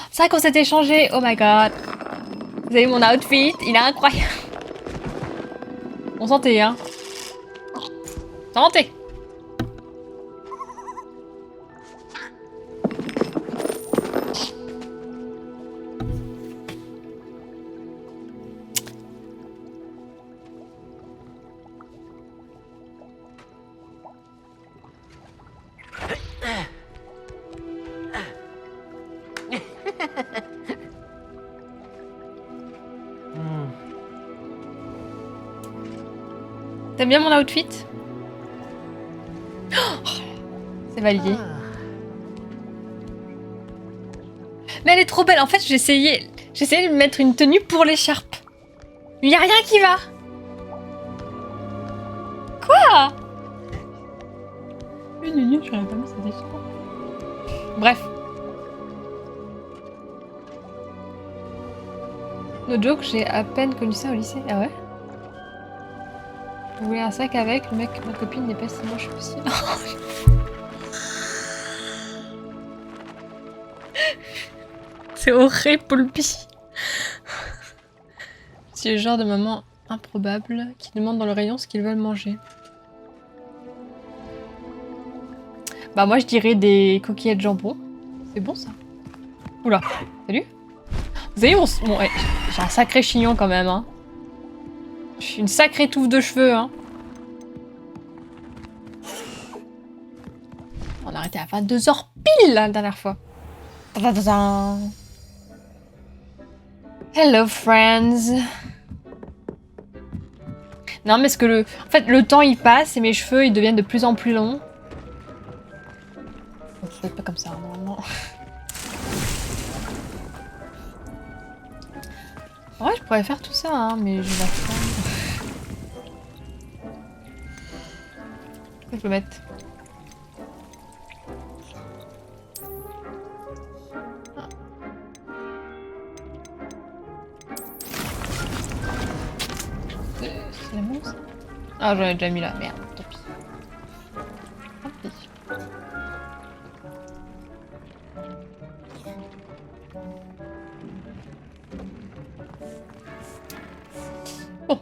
C'est vrai qu'on s'est échangé. Oh my god. Vous avez mon outfit, il est incroyable. On santé, hein. Santé. T'aimes bien mon outfit? Oh, c'est validé. Mais elle est trop belle. En fait, j'ai essayé de mettre une tenue pour l'écharpe. Il y a rien qui va. Quoi? Une je pas mis cette écharpe. Bref. No joke, j'ai à peine connu ça au lycée. Ah ouais? Vous voulez un sac avec? Le mec, ma copine n'est pas si moche aussi. C'est horrible, Poulpi. C'est le genre de maman improbable qui demande dans le rayon ce qu'ils veulent manger. Bah moi je dirais des coquillettes jambon. C'est bon ça. Oula, salut. Vous avez vu, bon, ouais, j'ai un sacré chignon quand même, hein. J'ai une sacrée touffe de cheveux, hein. On a arrêté à 22h pile la dernière fois. Hello friends. Non mais ce que en fait le temps il passe et mes cheveux ils deviennent de plus en plus longs. Peut-être pas comme ça normalement. Ouais je pourrais faire tout ça hein, mais je vais la faire. Je peux mettre. C'est la mousse. Ah j'en ai déjà mis là, merde, tant pis. Tant pis. Bon.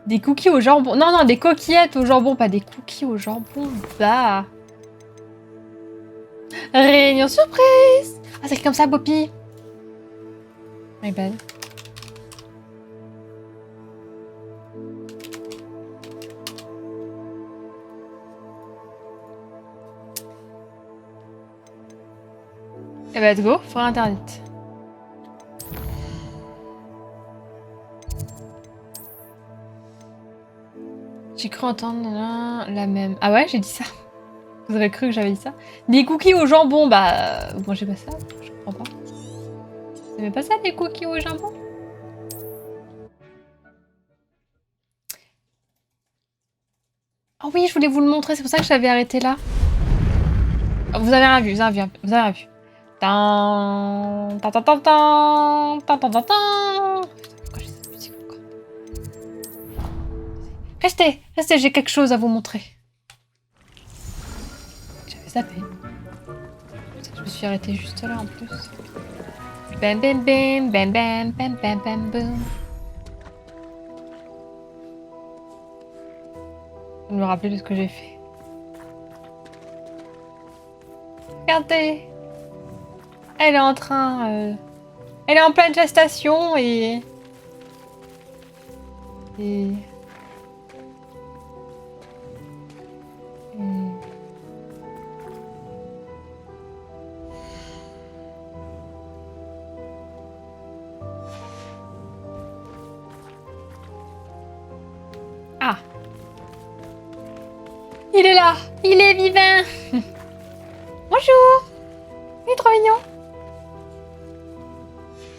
Des cookies au jambon. Non, non, des coquillettes au jambon, pas des cookies au jambon. Bah. Réunion surprise. Ah, c'est comme ça, Boppy. My bad. Eh ben, let's go, for internet. J'ai cru entendre la même. Ah ouais, j'ai dit ça. Vous avez cru que j'avais dit ça? Des cookies au jambon, bah... Vous mangez pas ça? Je comprends pas. Vous aimez pas ça, des cookies au jambon? Oh oui, je voulais vous le montrer, c'est pour ça que je l'avais arrêté là. Oh, vous avez rien vu, vous avez rien vu. Tan, tan, tan, tan, tan, tan, tan, tan, tan. Pourquoi j'ai cette musique encore? Restez, restez, j'ai quelque chose à vous montrer. J'avais zappé. Je me suis arrêtée juste là en plus. Bam bam bam bam bam bam bam bam boum. Je me rappeler de ce que j'ai fait. Regardez. Elle est en train... Elle est en pleine gestation et... Ah. Il est là. Il est vivant. Bonjour. Il est trop mignon.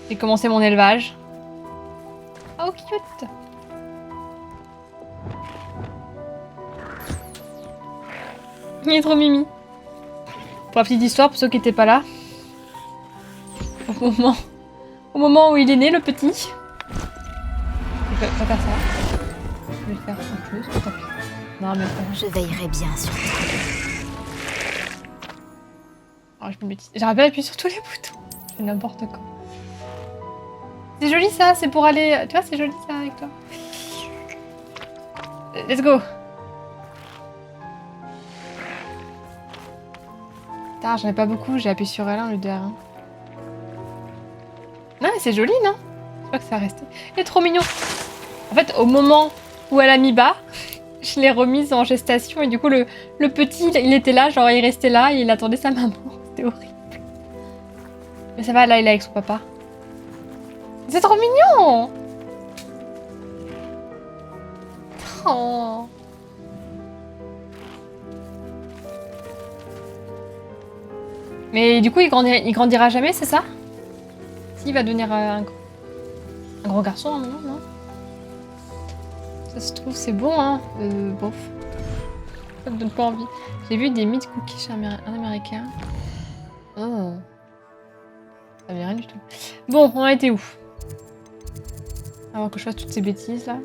J'ai commencé mon élevage. Oh, cute. Il est trop mimi. Pour la petite histoire, pour ceux qui n'étaient pas là. Au moment où il est né, le petit. Je vais pas faire ça. Je vais faire autre chose, tout à fait. Non, mais pas. Je veillerai bien sur toi. Oh, je me bêtise. J'aurais pas appuyé sur tous les boutons. Je fais n'importe quoi. C'est joli ça, c'est pour aller... Tu vois, c'est joli ça avec toi. Let's go. Putain, j'en ai pas beaucoup, j'ai appuyé sur L1 au lieu de R1. Non, mais c'est joli, non? Je sais pas que ça va rester. Il est trop mignon. En fait, au moment où elle a mis bas, je l'ai remise en gestation et du coup, le petit, il était là, genre il restait là et il attendait sa maman. C'était horrible. Mais ça va, là, il est avec son papa. C'est trop mignon! Oh. Mais du coup, il grandira jamais, c'est ça? Si, il va devenir un gros garçon à un moment, non? Ça se trouve, c'est bon, hein? Bof. Ça me donne pas envie. J'ai vu des meat cookies chez un américain. Oh. Ça veut rien du tout. Bon, on a été où? Avant que je fasse toutes ces bêtises, là.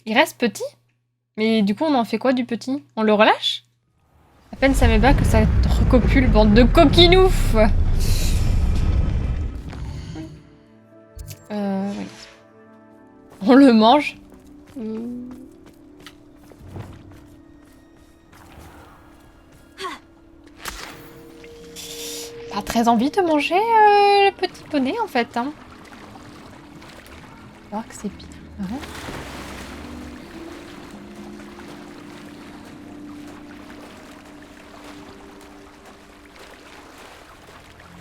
Il reste petit? Mais du coup, on en fait quoi du petit? On le relâche? À peine ça m'est bas que ça recopule, bande de coquinoufs! Oui. On le mange? Pas très envie de manger le petit poney en fait. Hein. Faut voir que c'est pire.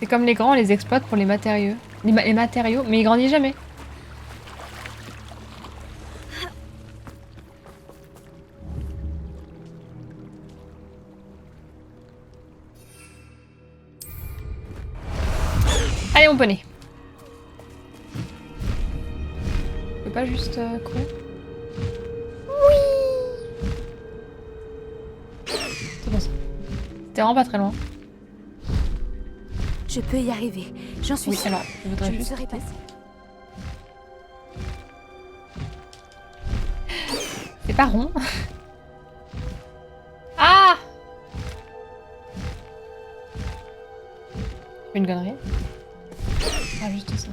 C'est comme les grands, on les exploite pour les matériaux. Les matériaux, mais ils grandissent jamais. Allez, on poney. Je peux pas juste courir. Oui. C'est bon ça. C'était vraiment pas très loin. Je peux y arriver. J'en suis sûre. Alors, je voudrais juste... serai passée. C'est pas rond. Ah! Une connerie. Ah, juste ça.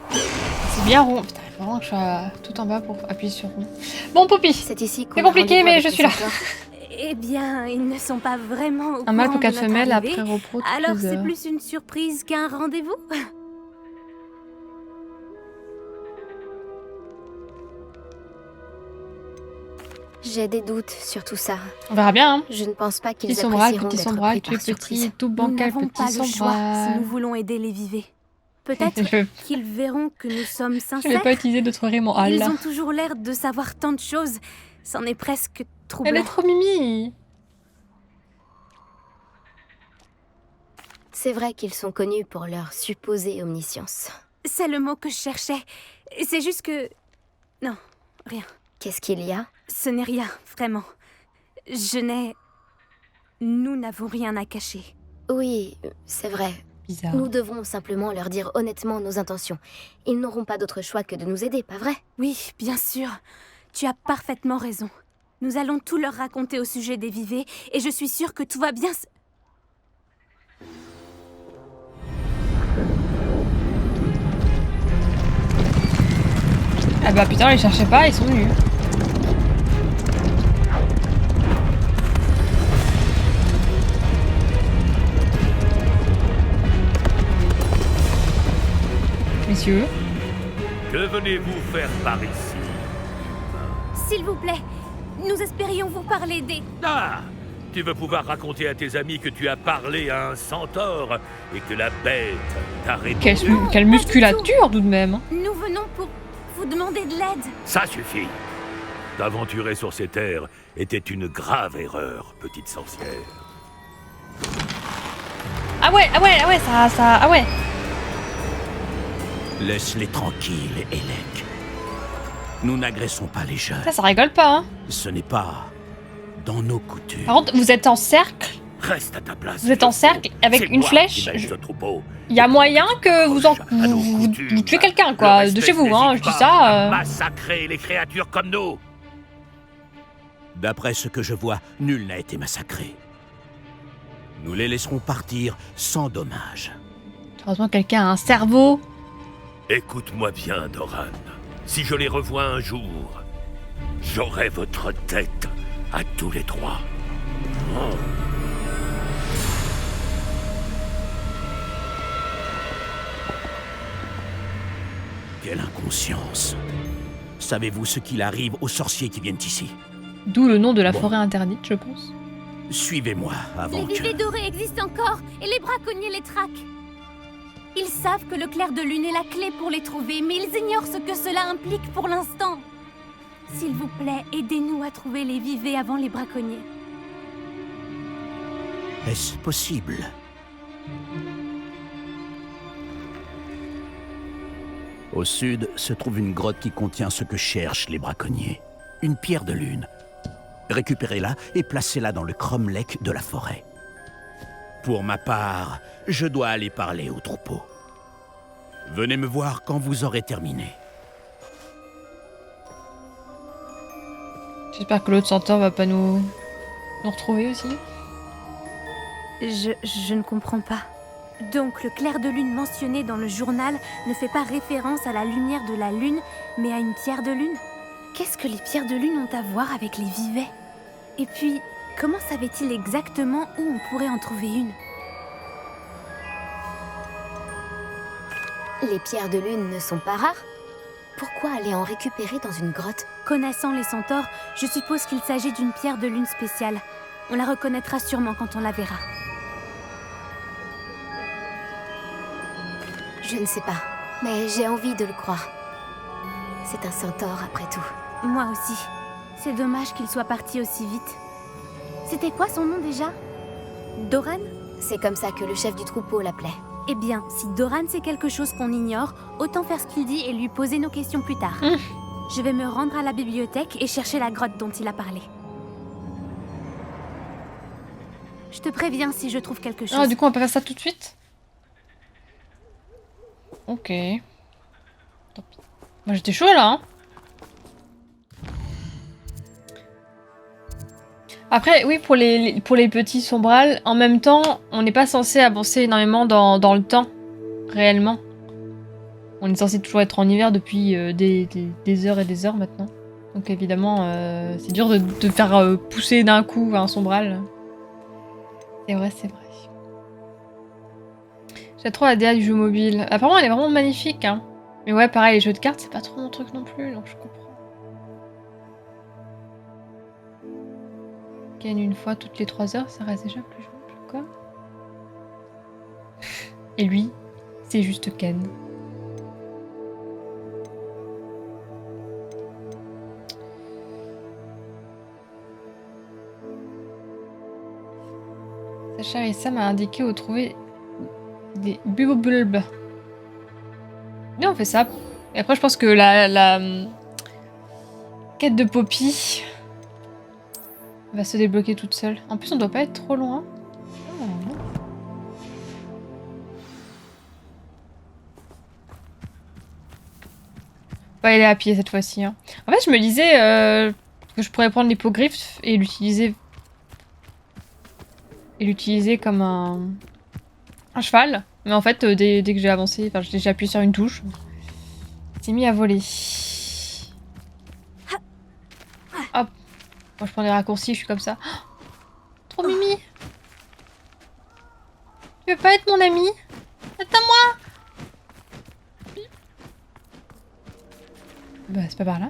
C'est bien rond. Putain, il faut vraiment que je sois tout en bas pour appuyer sur rond. Bon, Poppy. C'est ici qu'on C'est a compliqué, rendez-vous mais avec je les suis là. centaures. Eh bien, ils ne sont pas vraiment au Un mâle courant pour de 4 notre femelles arrivée. après repos. Alors c'est plus une surprise qu'un rendez-vous? J'ai des doutes sur tout ça. On verra bien. Hein. Je ne pense pas qu'ils Petit sombrage, apprécieront petit d'être sombrage, pris tu es par surprise. petit, tout Nous bancal, n'avons pas petit le choix si sombrage. nous voulons aider les vivés. Peut-être qu'ils verront que nous sommes Je sincères. vais pas utiliser d'autres rimes en Ils hall. ont toujours l'air de savoir tant de choses. C'en est presque troublant. Elle est trop mimi. C'est vrai qu'ils sont connus pour leur supposée omniscience. C'est le mot que je cherchais. C'est juste que... Non, rien. Qu'est-ce qu'il y a? Ce n'est rien, vraiment. Je n'ai... Nous n'avons rien à cacher. Oui, c'est vrai. Bizarre. Nous devrons simplement leur dire honnêtement nos intentions. Ils n'auront pas d'autre choix que de nous aider, pas vrai? Oui, bien sûr. Tu as parfaitement raison. Nous allons tout leur raconter au sujet des vivés, et je suis sûre que tout va bien... Ah bah putain, ils cherchaient pas, ils sont venus. Messieurs. Que venez-vous faire par ici? S'il vous plaît, nous espérions vous parler des... Ah! Tu veux pouvoir raconter à tes amis que tu as parlé à un centaure et que la bête t'a répondu? Quelle musculature tout de même. Nous venons pour vous demander de l'aide. Ça suffit. T'aventurer sur ces terres était une grave erreur, petite sorcière. Ah ouais, ah ouais. Laisse-les tranquilles, Elec. Nous n'agressons pas les jeunes. Ça rigole pas, hein. Ce n'est pas dans nos coutumes. Par contre, vous êtes en cercle. Reste à ta place. Vous êtes en cercle avec C'est une moi flèche. qui mène ce troupeau. Il y a moyen que vous tuez quelqu'un, quoi. De chez vous, hein. Je dis ça. Massacrer les créatures comme nous. D'après ce que je vois, nul n'a été massacré. Nous les laisserons partir sans dommage. Heureusement, quelqu'un a un cerveau. Écoute-moi bien, Doran. Si je les revois un jour, j'aurai votre tête à tous les trois. Oh. Quelle inconscience. Savez-vous ce qu'il arrive aux sorciers qui viennent ici? D'où le nom de la forêt interdite, je pense. Suivez-moi avant Les vivets dorés existent encore et les braconniers les traquent. Ils savent que le clair de lune est la clé pour les trouver, mais ils ignorent ce que cela implique pour l'instant. S'il vous plaît, aidez-nous à trouver les vivets avant les braconniers. Est-ce possible? Au sud se trouve une grotte qui contient ce que cherchent les braconniers. Une pierre de lune. Récupérez-la et placez-la dans le cromlech de la forêt. Pour ma part, je dois aller parler au troupeau. Venez me voir quand vous aurez terminé. J'espère que l'autre centaure va pas nous retrouver aussi. Je ne comprends pas. Donc le clair de lune mentionné dans le journal ne fait pas référence à la lumière de la lune, mais à une pierre de lune? Qu'est-ce que les pierres de lune ont à voir avec les vivets? Et puis, comment savait-il exactement où on pourrait en trouver une? Les pierres de lune ne sont pas rares. Pourquoi aller en récupérer dans une grotte? Connaissant les centaures, je suppose qu'il s'agit d'une pierre de lune spéciale. On la reconnaîtra sûrement quand on la verra. Je ne sais pas, mais j'ai envie de le croire. C'est un centaure après tout. Moi aussi. C'est dommage qu'il soit parti aussi vite. C'était quoi son nom déjà? Doran? C'est comme ça que le chef du troupeau l'appelait. Eh bien, si Doran sait quelque chose qu'on ignore, autant faire ce qu'il dit et lui poser nos questions plus tard. Je vais me rendre à la bibliothèque et chercher la grotte dont il a parlé. Je te préviens si je trouve quelque chose. Ah, du coup, on peut faire ça tout de suite? Ok. Tant pis. Moi, j'étais chaud, là, hein. Après, oui, pour les petits sombrals, en même temps, on n'est pas censé avancer énormément dans le temps, réellement. On est censé toujours être en hiver depuis des heures et des heures maintenant. Donc évidemment, c'est dur de faire pousser d'un coup un sombral. C'est vrai, c'est vrai. J'ai trop la DA du jeu mobile. Apparemment, elle est vraiment magnifique, hein. Mais ouais, pareil, les jeux de cartes, c'est pas trop mon truc non plus, donc je comprends. Ken une fois toutes les 3 heures, ça reste déjà plus jouable, quoi. Et lui, c'est juste Ken. Sacha et Sam a indiqué où trouver des bulbes. Et on fait ça. Et après, je pense que la quête de Poppy va se débloquer toute seule. En plus, on doit pas être trop loin. Oh. On va aller à pied cette fois-ci. Hein. En fait, je me disais que je pourrais prendre l'hippogriffe et l'utiliser comme un cheval. Mais en fait, dès que j'ai avancé, enfin, j'ai appuyé sur une touche, c'est mis à voler. Hop. Moi, je prends des raccourcis, je suis comme ça. Oh, trop mimi. Tu veux pas être mon ami? Attends-moi. Bah, c'est pas par là.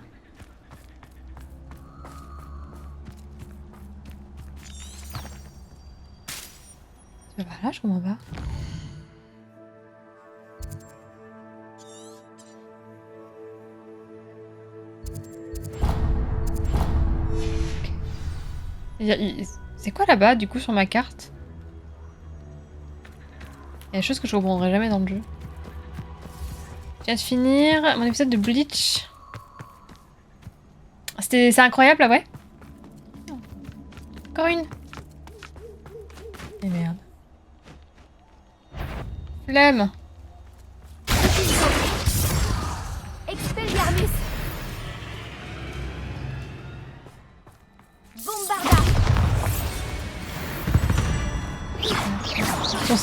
C'est pas par là, je comprends pas. C'est quoi là-bas, du coup, sur ma carte? Il y a des choses que je comprendrai jamais dans le jeu. Je viens de finir mon épisode de Bleach. C'est incroyable, là, ouais. Encore une. Et merde. Flemme. Expelliarmus. Bombarda. Sur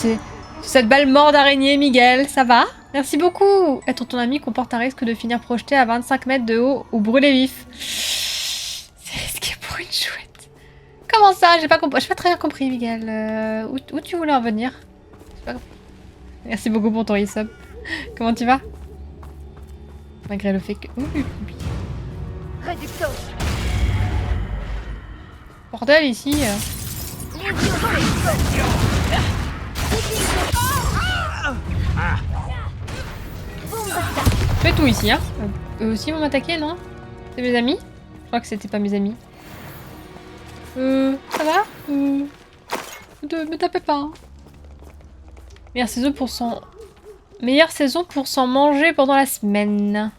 cette balle mort d'araignée, Miguel, ça va? Merci beaucoup. Être ton ami comporte un risque de finir projeté à 25 mètres de haut ou brûlé vif. C'est risqué pour une chouette. Comment ça? J'ai pas très bien compris, Miguel. Où tu voulais en venir? J'ai pas compris. Merci beaucoup pour ton resub. Comment tu vas? Malgré le fait que... Ouh, Reducto. bordel ici. Je fais tout ici, hein. Eux aussi vont m'attaquer, non? C'est mes amis? Je crois que c'était pas mes amis. Ça va? Me tapez pas, hein. Meilleure saison pour s'en manger pendant la semaine.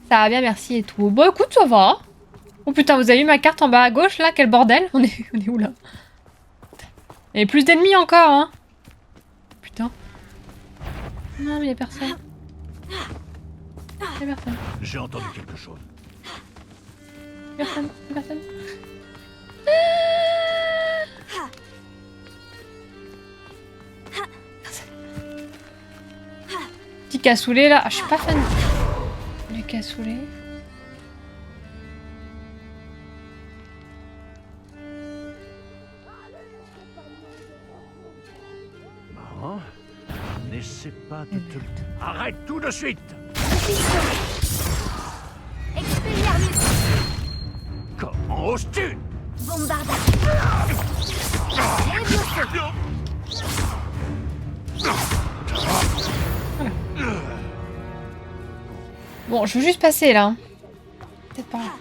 Ça va bien, merci et tout. Bon, écoute, ça va. Oh putain, vous avez vu ma carte en bas à gauche, là? Quel bordel. On est où, là? Il y a plus d'ennemis encore, hein. Putain. Non, mais il y a personne. Il y a personne. J'ai entendu quelque chose. Personne. Personne. Petit cassoulet là. Ah, je suis pas fan du cassoulet. Marrant. N'essaie pas de te... Arrête tout de suite! Expelliarmus. Comment oses-tu? Bombarda. Bon, je veux juste passer là. Peut-être pas là.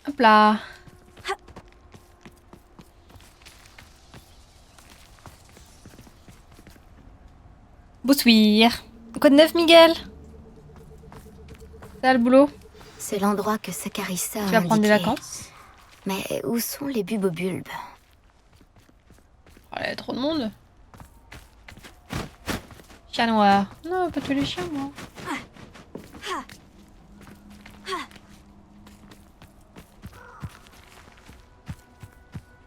Hop là. Bonsoir. Quoi de neuf, Miguel? Ça le boulot? C'est l'endroit que Sakarissa Tu vas prendre des indiqué. vacances? Mais où sont les bubobulbes? Oh, il y a trop de monde. Chat noir. Non, pas tous les chiens, moi.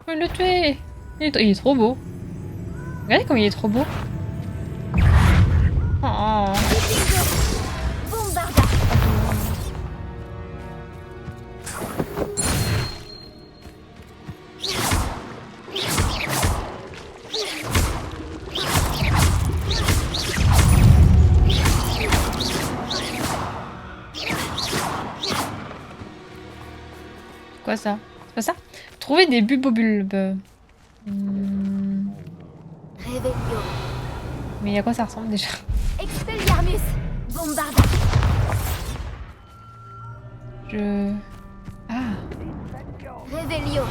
Faut le tuer. Il est trop beau. Regardez comme il est trop beau. Oh. Bombarda. Quoi ça? C'est pas ça? Trouver des bubobulbes. Réveillon. Mais à quoi ça ressemble déjà? Expelliarmus. Bombarda. Ah. Réveillon.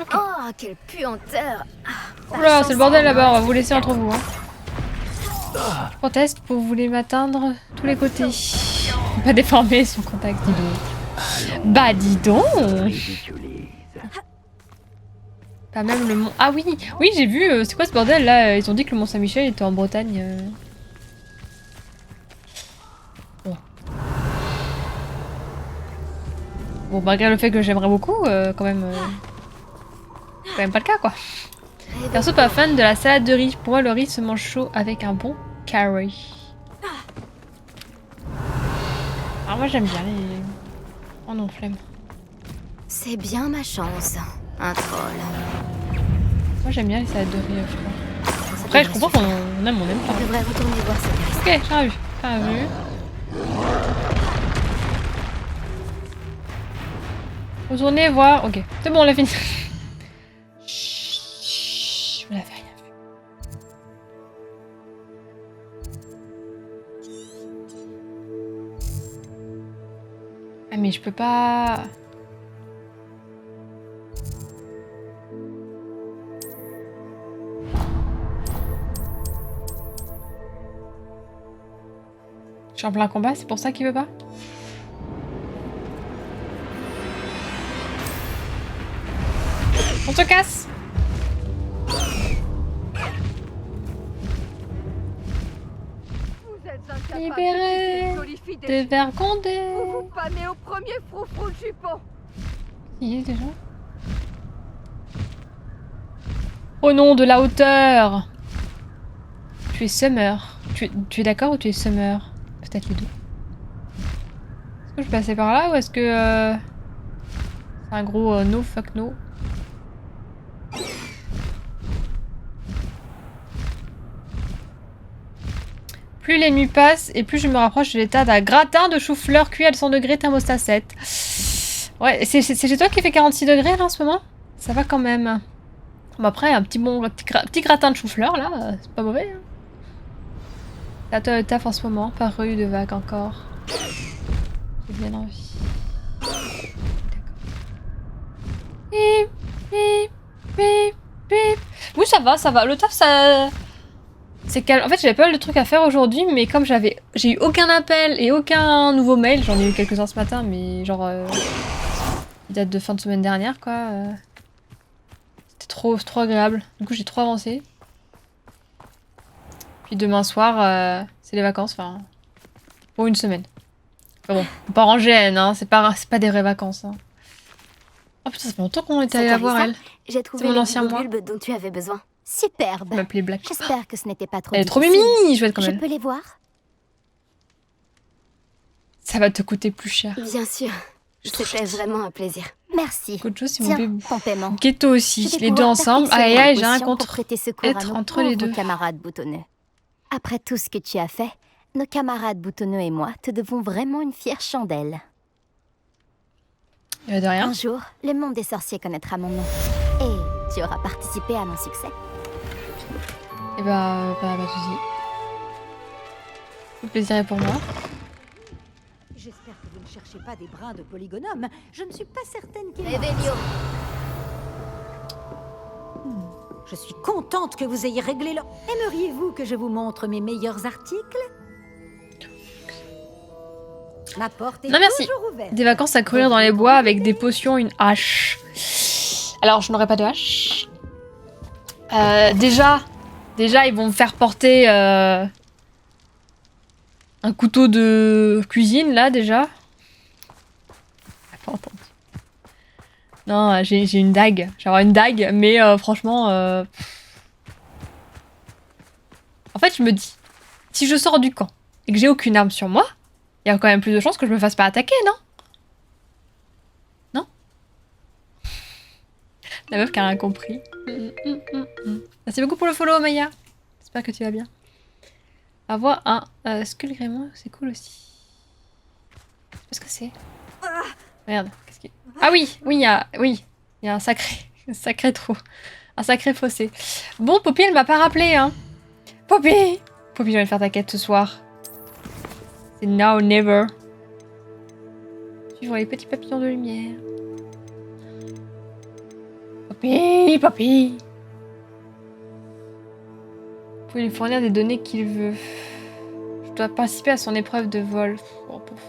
Ok. Oh, quelle puanteur. Oula, c'est le bordel là-bas, on va vous laisser entre vous. Hein. Je proteste pour vous voulez m'atteindre tous les côtés. Pas déformer son contact, dis donc. Bah dis donc. Pas même le mont... Ah oui, oui j'ai vu, c'est quoi ce bordel là? Ils ont dit que le mont Saint-Michel était en Bretagne. Bon. Bon, malgré le fait que j'aimerais beaucoup, quand même pas le cas quoi. Perso pas fan de la salade de riz. Pour moi le riz se mange chaud avec un bon curry. Alors moi j'aime bien les... Oh non, flemme. C'est bien ma chance. Un troll. Moi j'aime bien les salades de riz, je crois. Après je comprends qu'on aime, on aime pas. On devrait retourner voir Sakarissa. Ok, j'ai un vu. J'ai un vu. Retournez voir. Ok, c'est bon, on l'a fini. Chut, on l'avait rien vu. Ah mais je peux pas... suis en plein combat, c'est pour ça qu'il veut pas? On se casse! Vous êtes incapable Libéré de jolie fille des Dévergondé! Vous vous pâmez au premier froufrou de jupon. Il est déjà? Oh non, de la hauteur! Tu es Summer. Tu es d'accord ou tu es Summer? Peut-être les deux. Est-ce que je passais par là ou est-ce que... c'est un gros no fuck no? Plus les nuits passent et plus je me rapproche de l'état d'un gratin de chou-fleur cuit à 100 degrés thermostat 7. Ouais, c'est chez toi qui fait 46 degrés là en ce moment? Ça va quand même. Bon, après, un petit gratin de chou-fleur là, c'est pas mauvais. Hein. Là, toi, le taf en ce moment, pas rue de vague encore. J'ai bien envie. Bip, bip, bip, bip. Oui, ça va, ça va. Le taf, ça... c'est calme. En fait, j'avais pas mal de trucs à faire aujourd'hui, mais comme j'ai eu aucun appel et aucun nouveau mail, j'en ai eu quelques-uns ce matin, mais genre... il date de fin de semaine dernière, quoi. C'était trop agréable. Du coup, j'ai trop avancé. Puis demain soir, c'est les vacances, enfin... pour une semaine. Enfin bon, on part en GN, hein, c'est pas des vraies vacances. Hein. Oh putain, ça fait longtemps qu'on était allé la voir, elle. J'ai trouvé mon le ancien moi. bulbe dont tu avais besoin. Superbe. Elle m'appelait Black. J'espère que ce n'était pas trop Elle est trop difficile. mimi, chouette quand Je même. peux les voir? Ça va te coûter plus cher. Bien sûr. C'était vraiment un plaisir. Merci. Autre chose, c'est mon Tiens, bébé. ton paiement. Ghetto aussi, Je vais les deux pouvoir ensemble. perfectionner Aïe aïe, les j'ai un potions pour contre. prêter secours à Être nos entre les pauvres deux. camarades boutonneux. Après tout ce que tu as fait, nos camarades boutonneux et moi te devons vraiment une fière chandelle. De rien. Un jour, le monde des sorciers connaîtra mon nom. Et tu auras participé à mon succès. Et bah, pas de soucis. Le plaisir est pour moi. J'espère que vous ne cherchez pas des brins de polygonome. Je ne suis pas certaine qu'il... Revelio. Je suis contente que vous ayez réglé le... Aimeriez-vous que je vous montre mes meilleurs articles? Ma porte est Non, merci. toujours ouverte. Des vacances à courir dans les bois avec des potions, une hache. Alors, je n'aurai pas de hache. Déjà, ils vont me faire porter un couteau de cuisine, là, déjà. Pas entendu. Non, j'ai une dague. J'ai avoir une dague, mais franchement... En fait, je me dis, si je sors du camp et que j'ai aucune arme sur moi, il y a quand même plus de chances que je me fasse pas attaquer, non? Non? La meuf qui a rien compris. Merci beaucoup pour le follow, Maya. J'espère que tu vas bien. Avoir un Skull Gréement, c'est cool aussi. Je sais pas ce que c'est. Merde, qu'est-ce qu'il y a? Ah oui, il y a un sacré trou. Un sacré fossé. Bon, Poppy, elle m'a pas rappelé, hein. Poppy, je vais faire ta quête ce soir. C'est now or never. Suivant les petits papillons de lumière. Poppy. Vous pouvez lui fournir des données qu'il veut. Je dois participer à son épreuve de vol. Oh, pouf.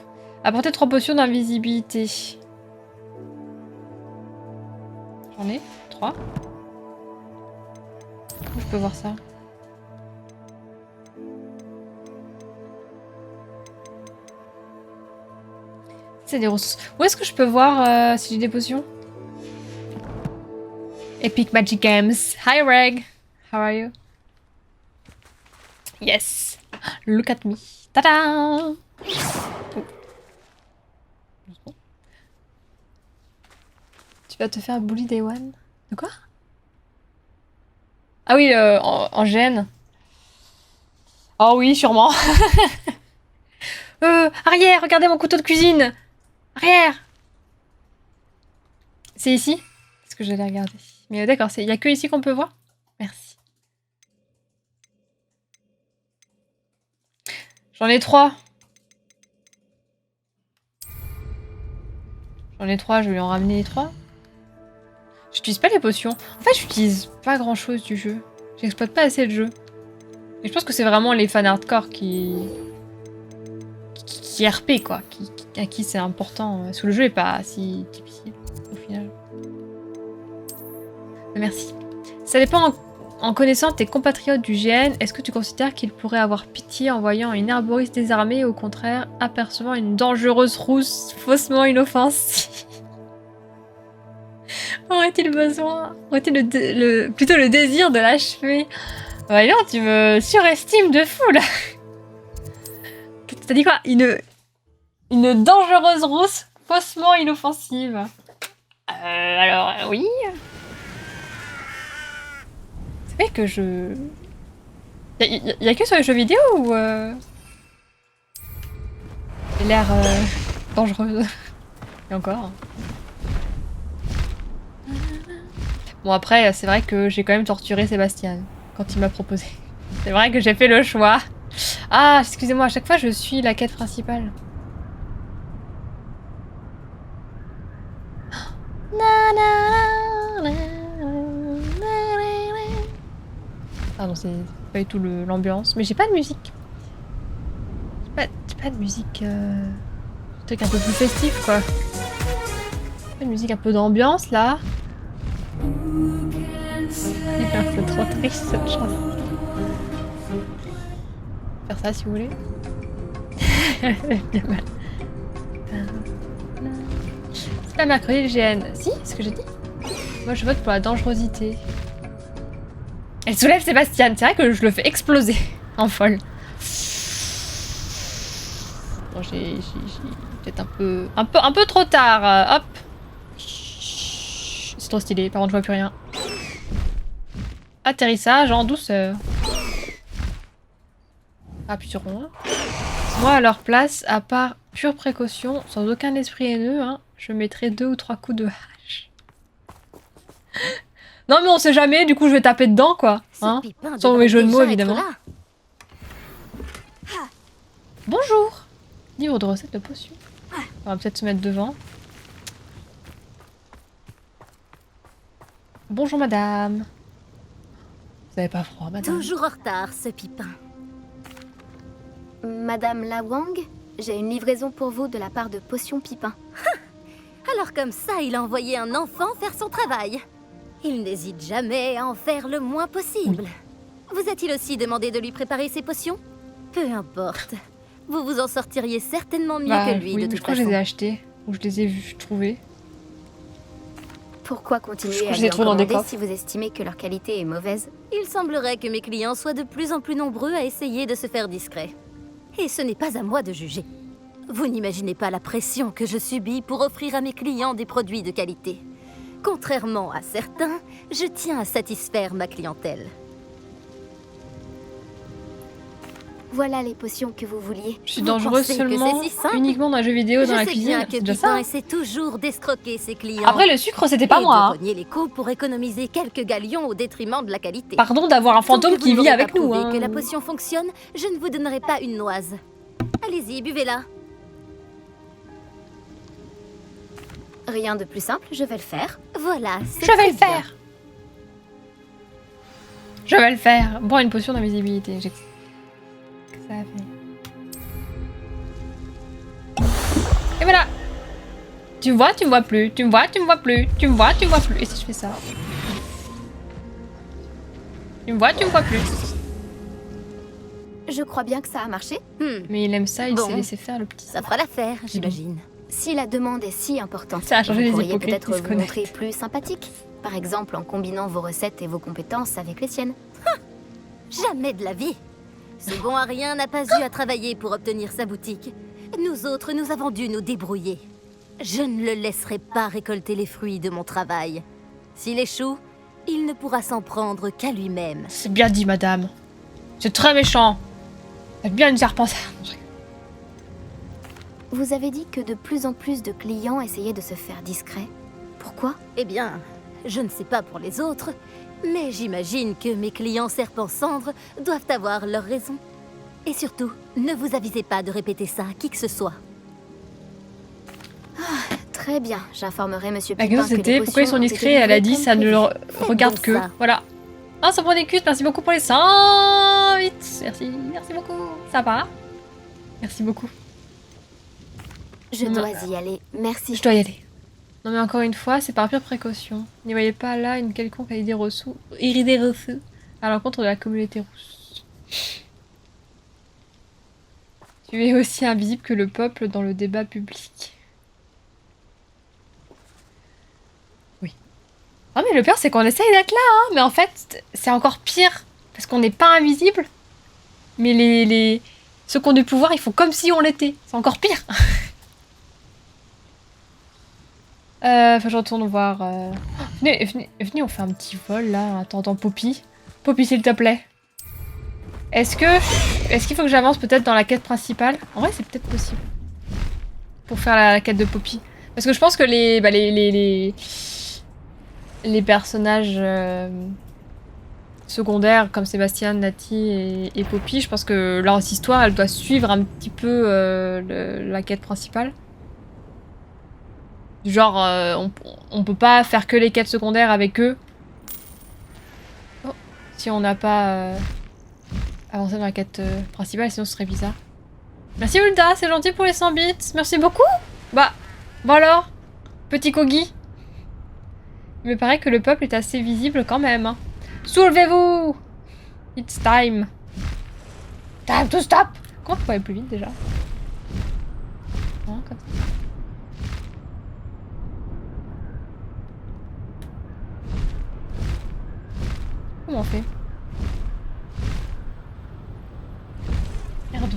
Apporter 3 potions d'invisibilité. J'en ai 3. Où je peux voir ça? C'est des ressources. Où est-ce que je peux voir si j'ai des potions? Epic Magic Games. Hi Reg. How are you? Yes. Look at me. Tada! Oh. Tu vas te faire bully day one? De quoi? Ah oui, en gêne. Oh oui, sûrement. Arrière, regardez mon couteau de cuisine. Arrière. C'est ici? Est-ce que j'allais regarder? Mais d'accord, il n'y a que ici qu'on peut voir? Merci. J'en ai 3. J'en ai 3, je vais lui en ramener 3. J'utilise pas les potions. En fait, j'utilise pas grand chose du jeu. J'exploite pas assez le jeu. Et je pense que c'est vraiment les fans hardcore qui RP, quoi. À qui c'est important. Parce que le jeu est pas si difficile, au final. Merci. Ça dépend en connaissant tes compatriotes du GN, est-ce que tu considères qu'ils pourraient avoir pitié en voyant une herboriste désarmée ou au contraire apercevant une dangereuse rousse faussement inoffensive? Aurait-il besoin, aurait-il plutôt le désir de l'achever? Voyons, tu me surestimes de fou là. T'as dit quoi? Une dangereuse rousse faussement inoffensive. Alors oui. C'est vrai que je... Y a que sur les jeux vidéo ou j'ai l'air dangereuse. Et encore. Bon après, c'est vrai que j'ai quand même torturé Sébastien quand il m'a proposé. C'est vrai que j'ai fait le choix. Ah, excusez-moi, à chaque fois je suis la quête principale. Pardon, c'est pas du tout l'ambiance. Mais j'ai pas de musique. J'ai pas de musique... Un truc un peu plus festif, quoi. Pas de musique un peu d'ambiance, là. C'est trop triste, cette chanson. Faire ça, si vous voulez. Bien mal. C'est pas mercredi, le GN. Si, c'est ce que j'ai dit. Moi, je vote pour la dangerosité. Elle soulève Sébastien. C'est vrai que je le fais exploser en folle. Bon, j'ai peut-être un peu trop tard. Hop. C'est trop stylé. Par contre, je vois plus rien. Atterrissage en douceur. Appuie sur rond. Moi, à leur place, à part pure précaution, sans aucun esprit haineux, hein, je mettrais 2 ou 3 coups de hache. Non mais on sait jamais, du coup je vais taper dedans quoi. Hein, sans mes jeux de mots évidemment. Bonjour. Livre de recettes de potions. On va peut-être se mettre devant. Bonjour madame. Vous avez pas froid madame? Toujours en retard ce Pipin. Madame Lawang, j'ai une livraison pour vous de la part de Potion Pipin. Alors comme ça, il a envoyé un enfant faire son travail. Il n'hésite jamais à en faire le moins possible. Vous a-t-il aussi demandé de lui préparer ses potions? Peu importe. Vous vous en sortiriez certainement mieux que lui, de toute façon. Je crois que je les ai achetés, ou je les ai vus trouvés. Pourquoi continuer à les recommander si vous estimez que leur qualité est mauvaise? Il semblerait que mes clients soient de plus en plus nombreux à essayer de se faire discrets. Et ce n'est pas à moi de juger. Vous n'imaginez pas la pression que je subis pour offrir à mes clients des produits de qualité. Contrairement à certains, je tiens à satisfaire ma clientèle. Voilà les potions que vous vouliez. Je suis dangereuse seulement, uniquement dans les jeux vidéo, dans la cuisine. C'est déjà ça. Essaie toujours d'escroquer ses clients. Après le sucre, c'était pas moi. De rogner les coûts pour économiser quelques galions au détriment de la qualité. Pardon d'avoir un fantôme qui vit avec nous. Que la potion fonctionne, je ne vous donnerai pas une noise. Allez-y, buvez-la. Rien de plus simple, je vais le faire. Voilà, je vais le faire. Je vais le faire. Boire une potion d'invisibilité. Ça a fait. Et voilà. Tu me vois plus. Tu me vois plus. Tu me vois plus. Et si je fais ça? Tu me vois plus. Je crois bien que ça a marché. Mais il aime ça, il s'est laissé faire le petit. Ça fera l'affaire, j'imagine. Si la demande est si importante, ça a changé, vous pourriez peut-être vous montrer plus sympathique. Par exemple, en combinant vos recettes et vos compétences avec les siennes. Jamais de la vie. Ce bon à rien n'a pas eu à travailler pour obtenir sa boutique. Nous autres, nous avons dû nous débrouiller. Je ne le laisserai pas récolter les fruits de mon travail. S'il échoue, il ne pourra s'en prendre qu'à lui-même. C'est bien dit, madame. C'est très méchant. Faites bien une serpente. Vous avez dit que de plus en plus de clients essayaient de se faire discrets. Pourquoi? Eh bien, je ne sais pas pour les autres, mais j'imagine que mes clients serpents-cendres doivent avoir leurs raisons. Et surtout, ne vous avisez pas de répéter ça à qui que ce soit. Très bien, j'informerai Monsieur Pipin. La question c'était pourquoi ils sont discrets. Elle a dit ça ne le regarde que. Voilà. Ah, ça prend des culs. Merci beaucoup pour les 108. Merci beaucoup. Ça va. Merci beaucoup. Je dois y aller. Merci. Je dois y aller. Non mais encore une fois, c'est par pure précaution. N'y voyez pas là une quelconque idée reçue à l'encontre de la communauté rousse. Tu es aussi invisible que le peuple dans le débat public. Oui. Ah mais le pire c'est qu'on essaye d'être là, hein, mais en fait c'est encore pire. Parce qu'on n'est pas invisible. Mais ceux qui ont du pouvoir, ils font comme si on l'était. C'est encore pire. Faut que je retourne voir... Venez, on fait un petit vol, là, en attendant Poppy. Poppy, s'il te plaît. Est-ce qu'il faut que j'avance peut-être dans la quête principale? En vrai, c'est peut-être possible. Pour faire la quête de Poppy. Parce que je pense que les personnages secondaires, comme Sébastien, Nati et Poppy, je pense que leur histoire, elle doit suivre un petit peu la quête principale. Genre, on peut pas faire que les quêtes secondaires avec eux. Oh, si on n'a pas avancé dans la quête principale, sinon ce serait bizarre. Merci Hulda, c'est gentil pour les 100 bits. Merci beaucoup. Bah alors, petit Kogi. Il me paraît que le peuple est assez visible quand même. Hein. Soulevez-vous! It's time. Time to stop! Comment on peut aller plus vite déjà? Hein, quand... Comment on fait? Merde.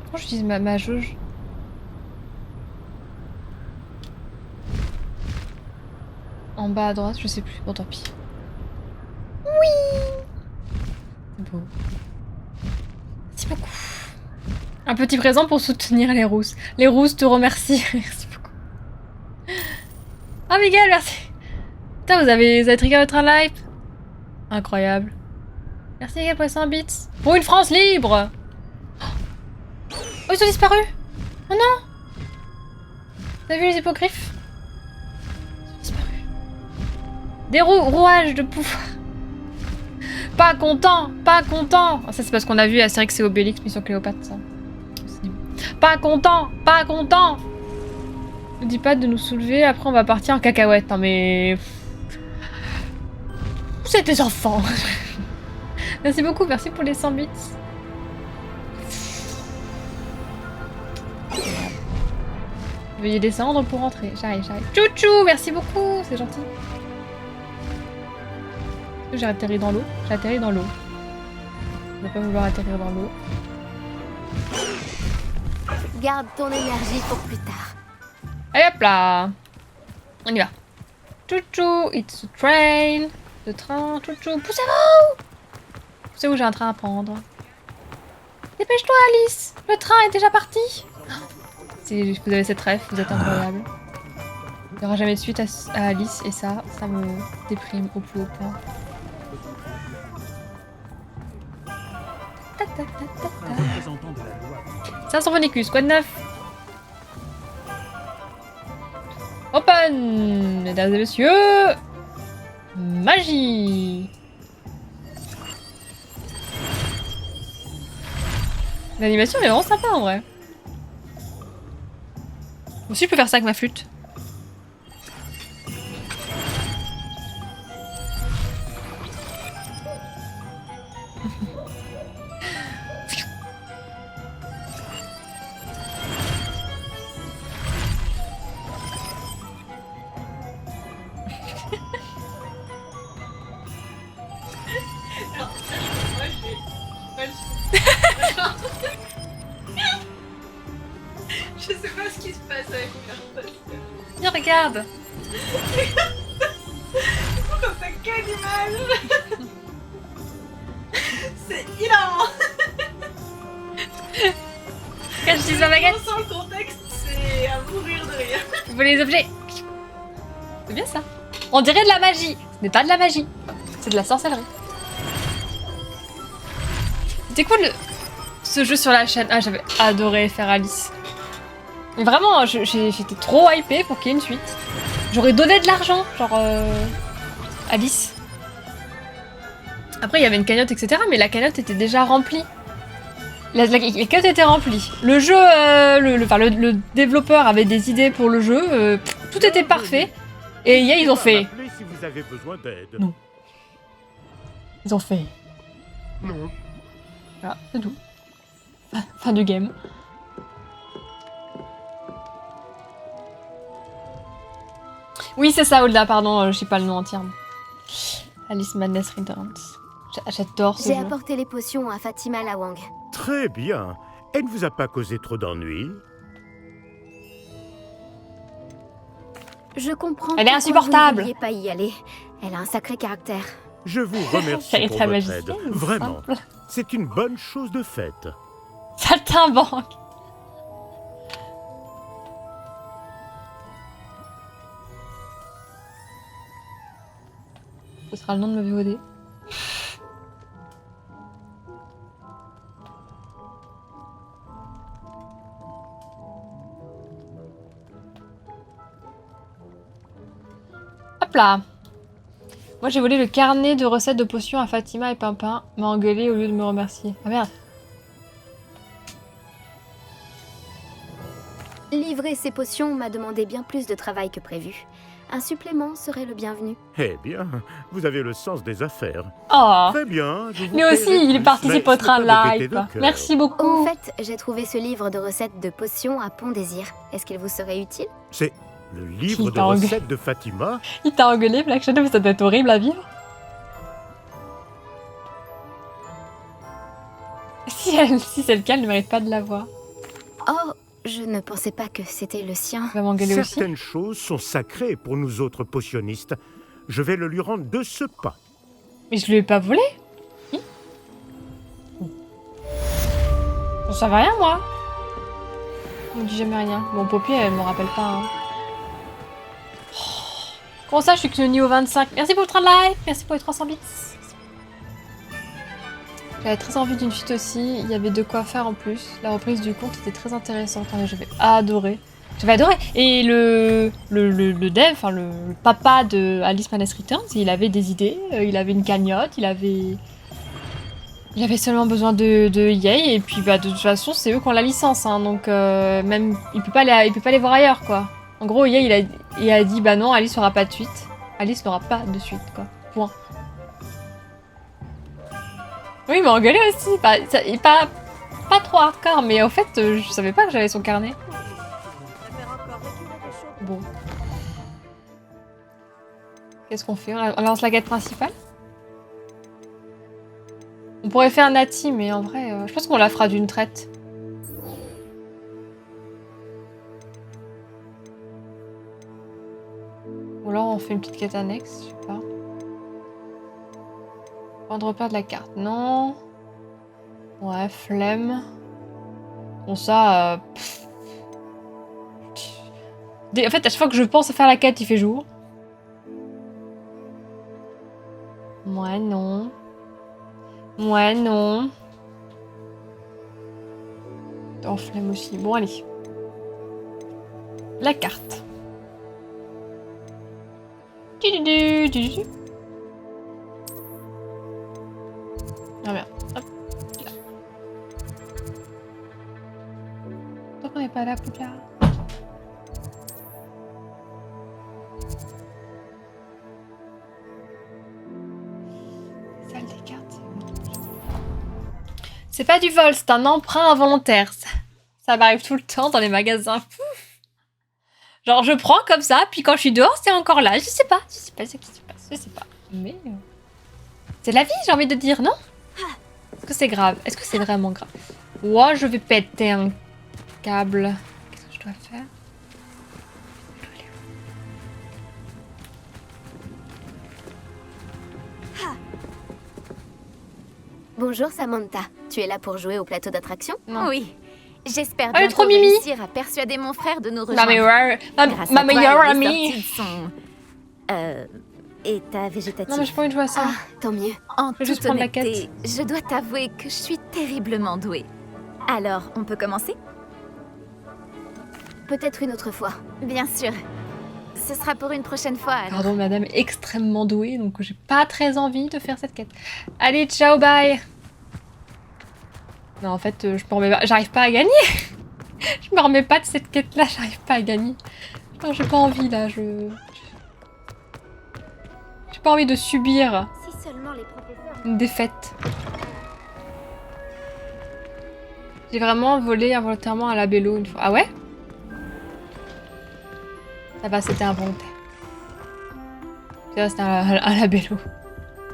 Comment j'utilise ma jauge? En bas à droite, je sais plus. Bon, tant pis. Oui! C'est beau. Merci beaucoup. Un petit présent pour soutenir les rousses. Les rousses te remercient. Merci beaucoup. Ah, Miguel, merci. Putain, vous avez trigger votre live. Incroyable. Merci Miguel pour les 100 bits. Pour une France libre! Oh, ils ont disparu! Oh non! T'as vu les hippogriffes? Ils ont disparu. Des rouages de pouvoir. Pas content! Pas content! Oh, ça c'est parce qu'on a vu Astérix et Obélix Mission Cléopâtre, ça. Pas content! Pas content! Ne dis pas de nous soulever, après on va partir en cacahuète. Non mais... Vous êtes des enfants! Merci beaucoup, merci pour les 100 bits. Veuillez descendre pour rentrer. J'arrive. Chouchou, merci beaucoup, c'est gentil. Est-ce que j'ai atterri dans l'eau? J'ai atterri dans l'eau. Je vais pas vouloir atterrir dans l'eau. Garde ton énergie pour plus tard. Allez hop là! On y va. Chouchou, it's a train. Le train, chouchou, poussez-vous! Poussez-vous, j'ai un train à prendre. Dépêche-toi Alice! Le train est déjà parti! Si vous avez cette ref, vous êtes incroyable. Il n'y aura jamais de suite à Alice et ça me déprime au plus haut point. C'est un Symphonicus, quoi de neuf? Open! Mesdames et messieurs! Magie! L'animation est vraiment sympa en vrai. Aussi, je peux faire ça avec ma flûte. Je sais pas ce qui se passe avec moi. Viens, regarde. Quand ça quelle image. C'est hilarant. Quand je dis ma baguette. Sans le contexte, c'est à mourir de rire. Vous voulez les objets? C'est bien ça. On dirait de la magie. Ce n'est pas de la magie. C'est de la sorcellerie. C'était cool ce jeu sur la chaîne. Ah, j'avais adoré faire Alice. Mais vraiment, j'étais trop hypée pour qu'il y ait une suite. J'aurais donné de l'argent, genre Alice. Après, il y avait une cagnotte, etc. Mais la cagnotte était déjà remplie. Les cagnottes étaient remplies. Le jeu, le développeur avait des idées pour le jeu. Tout était parfait. Et EA, ils ont fait... Si vous avez besoin d'aide. Non. Ils ont fait... Non. Voilà, c'est tout. Fin du game. Oui, c'est ça, Olda, pardon, je sais pas le nom entier. Alice Madness Returns. J'adore ce jeu. J'ai apporté les potions à Fatima Lawang. Très bien. Elle ne vous a pas causé trop d'ennuis? Je comprends. Elle est insupportable. Vous ne vouliez pas y aller. Elle a un sacré caractère. Je vous remercie pour très votre magicienne, aide. Vraiment. simple. C'est une bonne chose de faite. Saltimbanque. Ce sera le nom de ma VOD. Hop là. Moi j'ai volé le carnet de recettes de potions à Fatima et Pimpin, m'a engueulé au lieu de me remercier. Ah merde. Livrer ces potions m'a demandé bien plus de travail que prévu. Un supplément serait le bienvenu. Eh bien, vous avez le sens des affaires. Oh. Très bien. Je vous Lui aussi, paierai il plus, participe mais au train ce de n'est pas de la gaieté hype. de cœur. Merci Au beaucoup. fait, j'ai trouvé ce livre de recettes de potions à Pont Désir. Est-ce qu'il vous serait utile? C'est le livre Il de t'a engueulé. recettes de Fatima. Il t'a engueulé, Black Shadow, ça doit être horrible à vivre. Si c'est le cas, elle ne mérite pas de l'avoir. Oh, je ne pensais pas que c'était le sien. Elle va m'engueuler aussi. Certaines choses sont sacrées pour nous autres potionnistes. Je vais le lui rendre de ce pas. Mais je lui ai pas volé. Si. Je savais rien, moi. On me dit jamais rien. Bon, Poppy, elle me rappelle pas. Hein. Oh. Comment ça, je suis que niveau 25. Merci pour le train de live. Merci pour les 300 bits. J'avais très envie d'une suite aussi. Il y avait de quoi faire en plus. La reprise du conte était très intéressante. J'avais adoré. J'avais adoré. Et le dev, enfin le papa de Alice Madness Returns, il avait des idées. Il avait une cagnotte. Il avait seulement besoin de EA. Et puis bah, de toute façon, c'est eux qui ont la licence. Hein, donc même il peut pas aller voir ailleurs quoi. En gros, EA il a dit bah non, Alice n'aura pas de suite. Alice n'aura pas de suite quoi. Point. Oui, il m'a engueulé aussi. Pas trop hardcore, mais en fait, je savais pas que j'avais son carnet. Bon. Qu'est-ce qu'on fait? On lance la quête principale? On pourrait faire Nati, mais en vrai, je pense qu'on la fera d'une traite. Ou alors on fait une petite quête annexe, je sais pas. Prendre pas de la carte, non. Ouais, flemme. Bon, ça... En fait, à chaque fois que je pense à faire la quête, il fait jour. Ouais, non. Ouais, non. Oh, flemme aussi. Bon, allez. La carte. Ah merde. Hop. Là. Donc on n'est pas là, Poudlard. Salle des cartes. C'est pas du vol, c'est un emprunt involontaire. Ça m'arrive tout le temps dans les magasins. Pouf. Genre je prends comme ça, puis quand je suis dehors, c'est encore là. Je sais pas ce qui se passe, je sais pas. Mais c'est la vie, j'ai envie de dire, non? Est-ce que c'est grave? Est-ce que c'est vraiment grave? Ouah, je vais péter un câble. Qu'est-ce que je dois faire? Bonjour Samantha, tu es là pour jouer au plateau d'attraction? Non. Oui. J'espère Elle est bientôt trop mimi. réussir à persuader mon frère de nous rejoindre. Ma meilleure Grâce à toi, amie. il est sorti de son... Et ta végétative? Non, mais j'ai pas envie de jouer à ça. Ah, tant mieux. En Je vais juste toute prendre la honnêteté, je dois t'avouer que je suis terriblement douée. Alors, on peut commencer? Peut-être une autre fois. Bien sûr. Ce sera pour une prochaine fois, alors. Pardon, madame est extrêmement douée, donc j'ai pas très envie de faire cette quête. Allez, ciao, bye. Non, en fait, j'arrive pas à gagner. Je me remets pas de cette quête-là, j'arrive pas à gagner. Non, j'ai pas envie, là, j'ai pas envie de subir Si seulement les professeurs... une défaite. J'ai vraiment volé involontairement un labello une fois. Ah ouais? Ça va, c'était involontaire. Ça, c'était un labello.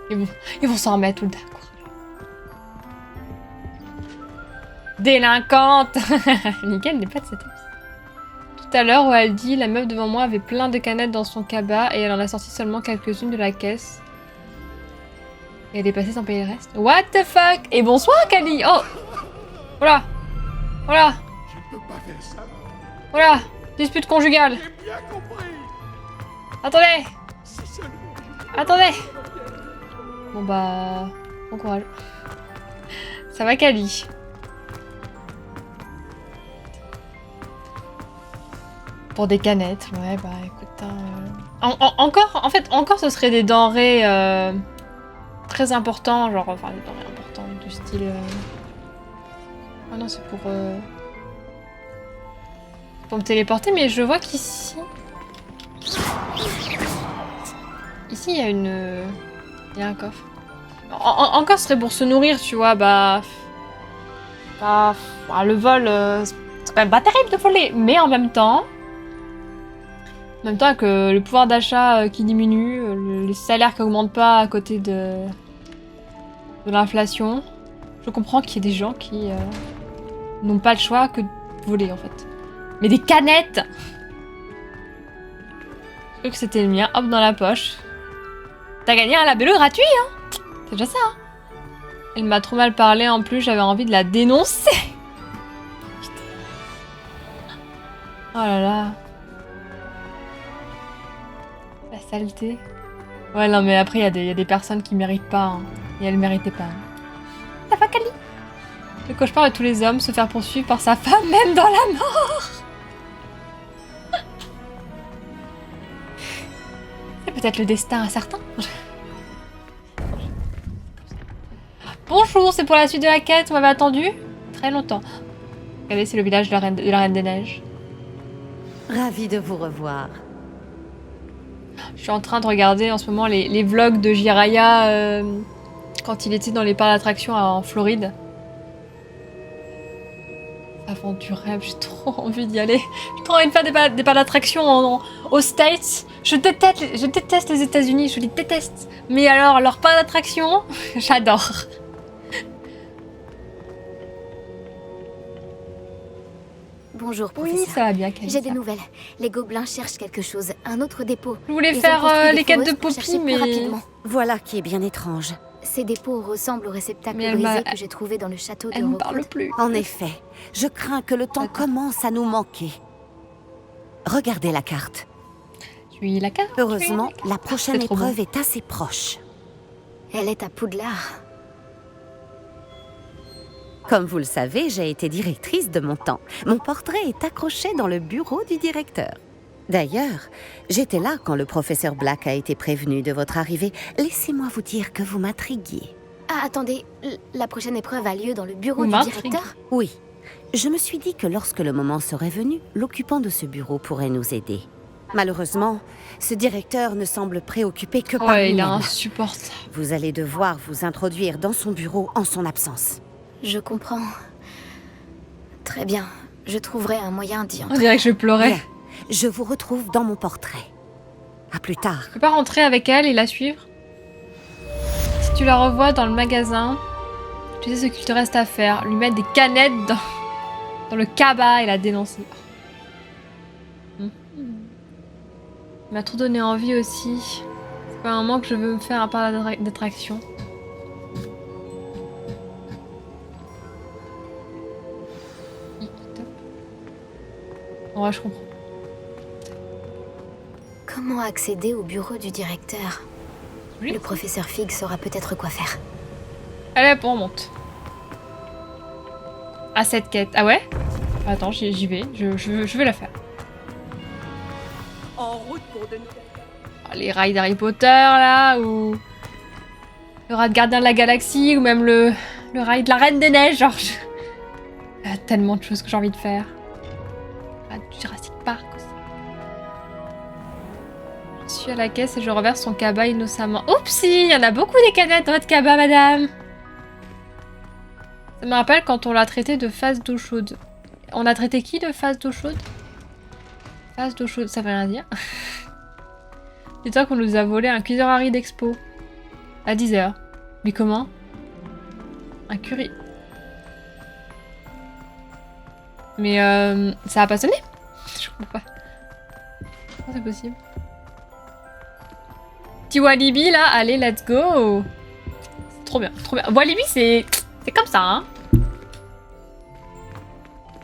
Ils vont s'en remettre tout le temps. Délinquante. Nickel n'est pas de cette épisode. Tout à l'heure, où elle dit, la meuf devant moi avait plein de canettes dans son cabas et elle en a sorti seulement quelques-unes de la caisse. Et elle est passée sans payer le reste. What the fuck? Et bonsoir, Kali. Oh. Voilà. Voilà. Voilà. Dispute conjugale. Attendez. Attendez. Bon bah... Bon courage. Ça va, Kali? Pour des canettes, ouais, bah écoute... Encore ce serait des denrées très importantes, genre... Enfin, des denrées importantes du style... Ah non, c'est pour me téléporter, mais je vois qu'ici... Ici, il y a une... Il y a un coffre. Encore, ce serait pour se nourrir, tu vois, bah... le vol, c'est quand même pas terrible de voler, mais en même temps... avec le pouvoir d'achat qui diminue, les salaires qui augmentent pas à côté de l'inflation, je comprends qu'il y ait des gens qui n'ont pas le choix que de voler, en fait. Mais des canettes! Je crois que c'était le mien, hop, dans la poche. T'as gagné un labello gratuit, hein? C'est déjà ça, hein? Elle m'a trop mal parlé, en plus, j'avais envie de la dénoncer! Putain. Oh là là. La saleté. Ouais, non, mais après, il y a des personnes qui méritent pas, hein. Et elles méritaient pas. Ça va, Kali? Le cauchemar de tous les hommes, se faire poursuivre par sa femme, même dans la mort! C'est peut-être le destin à certains. Bonjour, c'est pour la suite de la quête, vous m'avez attendu? Très longtemps. Regardez, c'est le village de la Reine des Neiges. Ravie de vous revoir. Je suis en train de regarder en ce moment les vlogs de Jiraya quand il était dans les parcs d'attractions en Floride. Aventure rêve, j'ai trop envie d'y aller. J'ai trop envie de faire des parcs d'attractions aux States. Je déteste les États-Unis, je les déteste. Mais alors, leurs parcs d'attractions, j'adore. Bonjour, Oui, professeur. ça va bien, Kali. J'ai des nouvelles. Les gobelins cherchent quelque chose. Un autre dépôt. Je voulais Ils ont faire construit des les quêtes de foreuses pour Poppy, chercher plus mais... rapidement. Voilà qui est bien étrange. Ces dépôts ressemblent aux réceptacles Mais elle m'a- brisés que j'ai trouvés dans le château de Elle me Rockwood. parle plus. En effet, je crains que le temps D'accord. commence à nous manquer. Regardez la carte. Suis la carte. Heureusement, la prochaine C'est trop épreuve est assez proche. Elle est à Poudlard. Comme vous le savez, j'ai été directrice de mon temps. Mon portrait est accroché dans le bureau du directeur. D'ailleurs, j'étais là quand le professeur Black a été prévenu de votre arrivée. Laissez-moi vous dire que vous m'intriguiez. Ah, attendez. La prochaine épreuve a lieu dans le bureau Vous du m'intriguez. directeur? Oui, je me suis dit que lorsque le moment serait venu, l'occupant de ce bureau pourrait nous aider. Malheureusement, ce directeur ne semble préoccupé que par Ouais, il est lui-même. insupportable. Vous allez devoir vous introduire dans son bureau en son absence. Je comprends. Très bien. Je trouverai un moyen d'y On entrer. dirait que je pleurais. Bien, je vous retrouve dans mon portrait. À plus tard. Je peux pas rentrer avec elle et la suivre? Si tu la revois dans le magasin, tu sais ce qu'il te reste à faire. Lui mettre des canettes dans le cabas et la dénoncer. Il m'a trop donné envie aussi. C'est pas un moment que je veux me faire un parc d'attraction. Ouais, je comprends. Comment accéder au bureau du directeur? Oui. Le professeur Fig saura peut-être quoi faire. Allez, hop, on remonte. À cette quête. Ah ouais? Attends, j'y vais. Je vais la faire. En route pour de nouvelles. Ah, les rails d'Harry Potter, là, ou... Le rail de Gardien de la Galaxie, ou même le rail de la Reine des Neiges, genre... Il y a tellement de choses que j'ai envie de faire. Ah, du Jurassic Park aussi. Je suis à la caisse et je reverse son cabas innocemment. Oupsie, il y en a beaucoup des canettes dans votre cabas, madame. Ça me rappelle quand on l'a traité de phase d'eau chaude. On a traité qui de phase d'eau chaude? Phase d'eau chaude, ça veut rien dire. Dis-toi qu'on nous a volé un cuiseur Harry d'expo. À 10h. Mais comment? Un curry. Mais ça a pas sonné? Je comprends pas. Comment c'est possible? Petit Walibi là, allez, let's go! C'est trop bien, trop bien. Walibi, c'est comme ça, hein?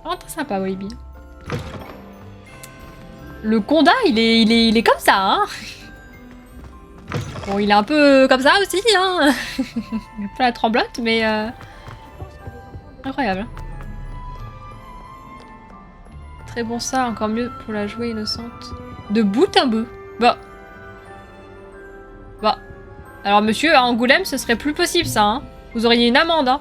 Vraiment très sympa, Walibi. Le Conda, il est comme ça, hein? Bon, il est un peu comme ça aussi, hein? Il a pas la tremblote, mais incroyable. Très bon ça, encore mieux pour la jouer innocente. De bout en bout. Bah. Alors monsieur, à Angoulême, ce serait plus possible ça, hein. Vous auriez une amende, hein.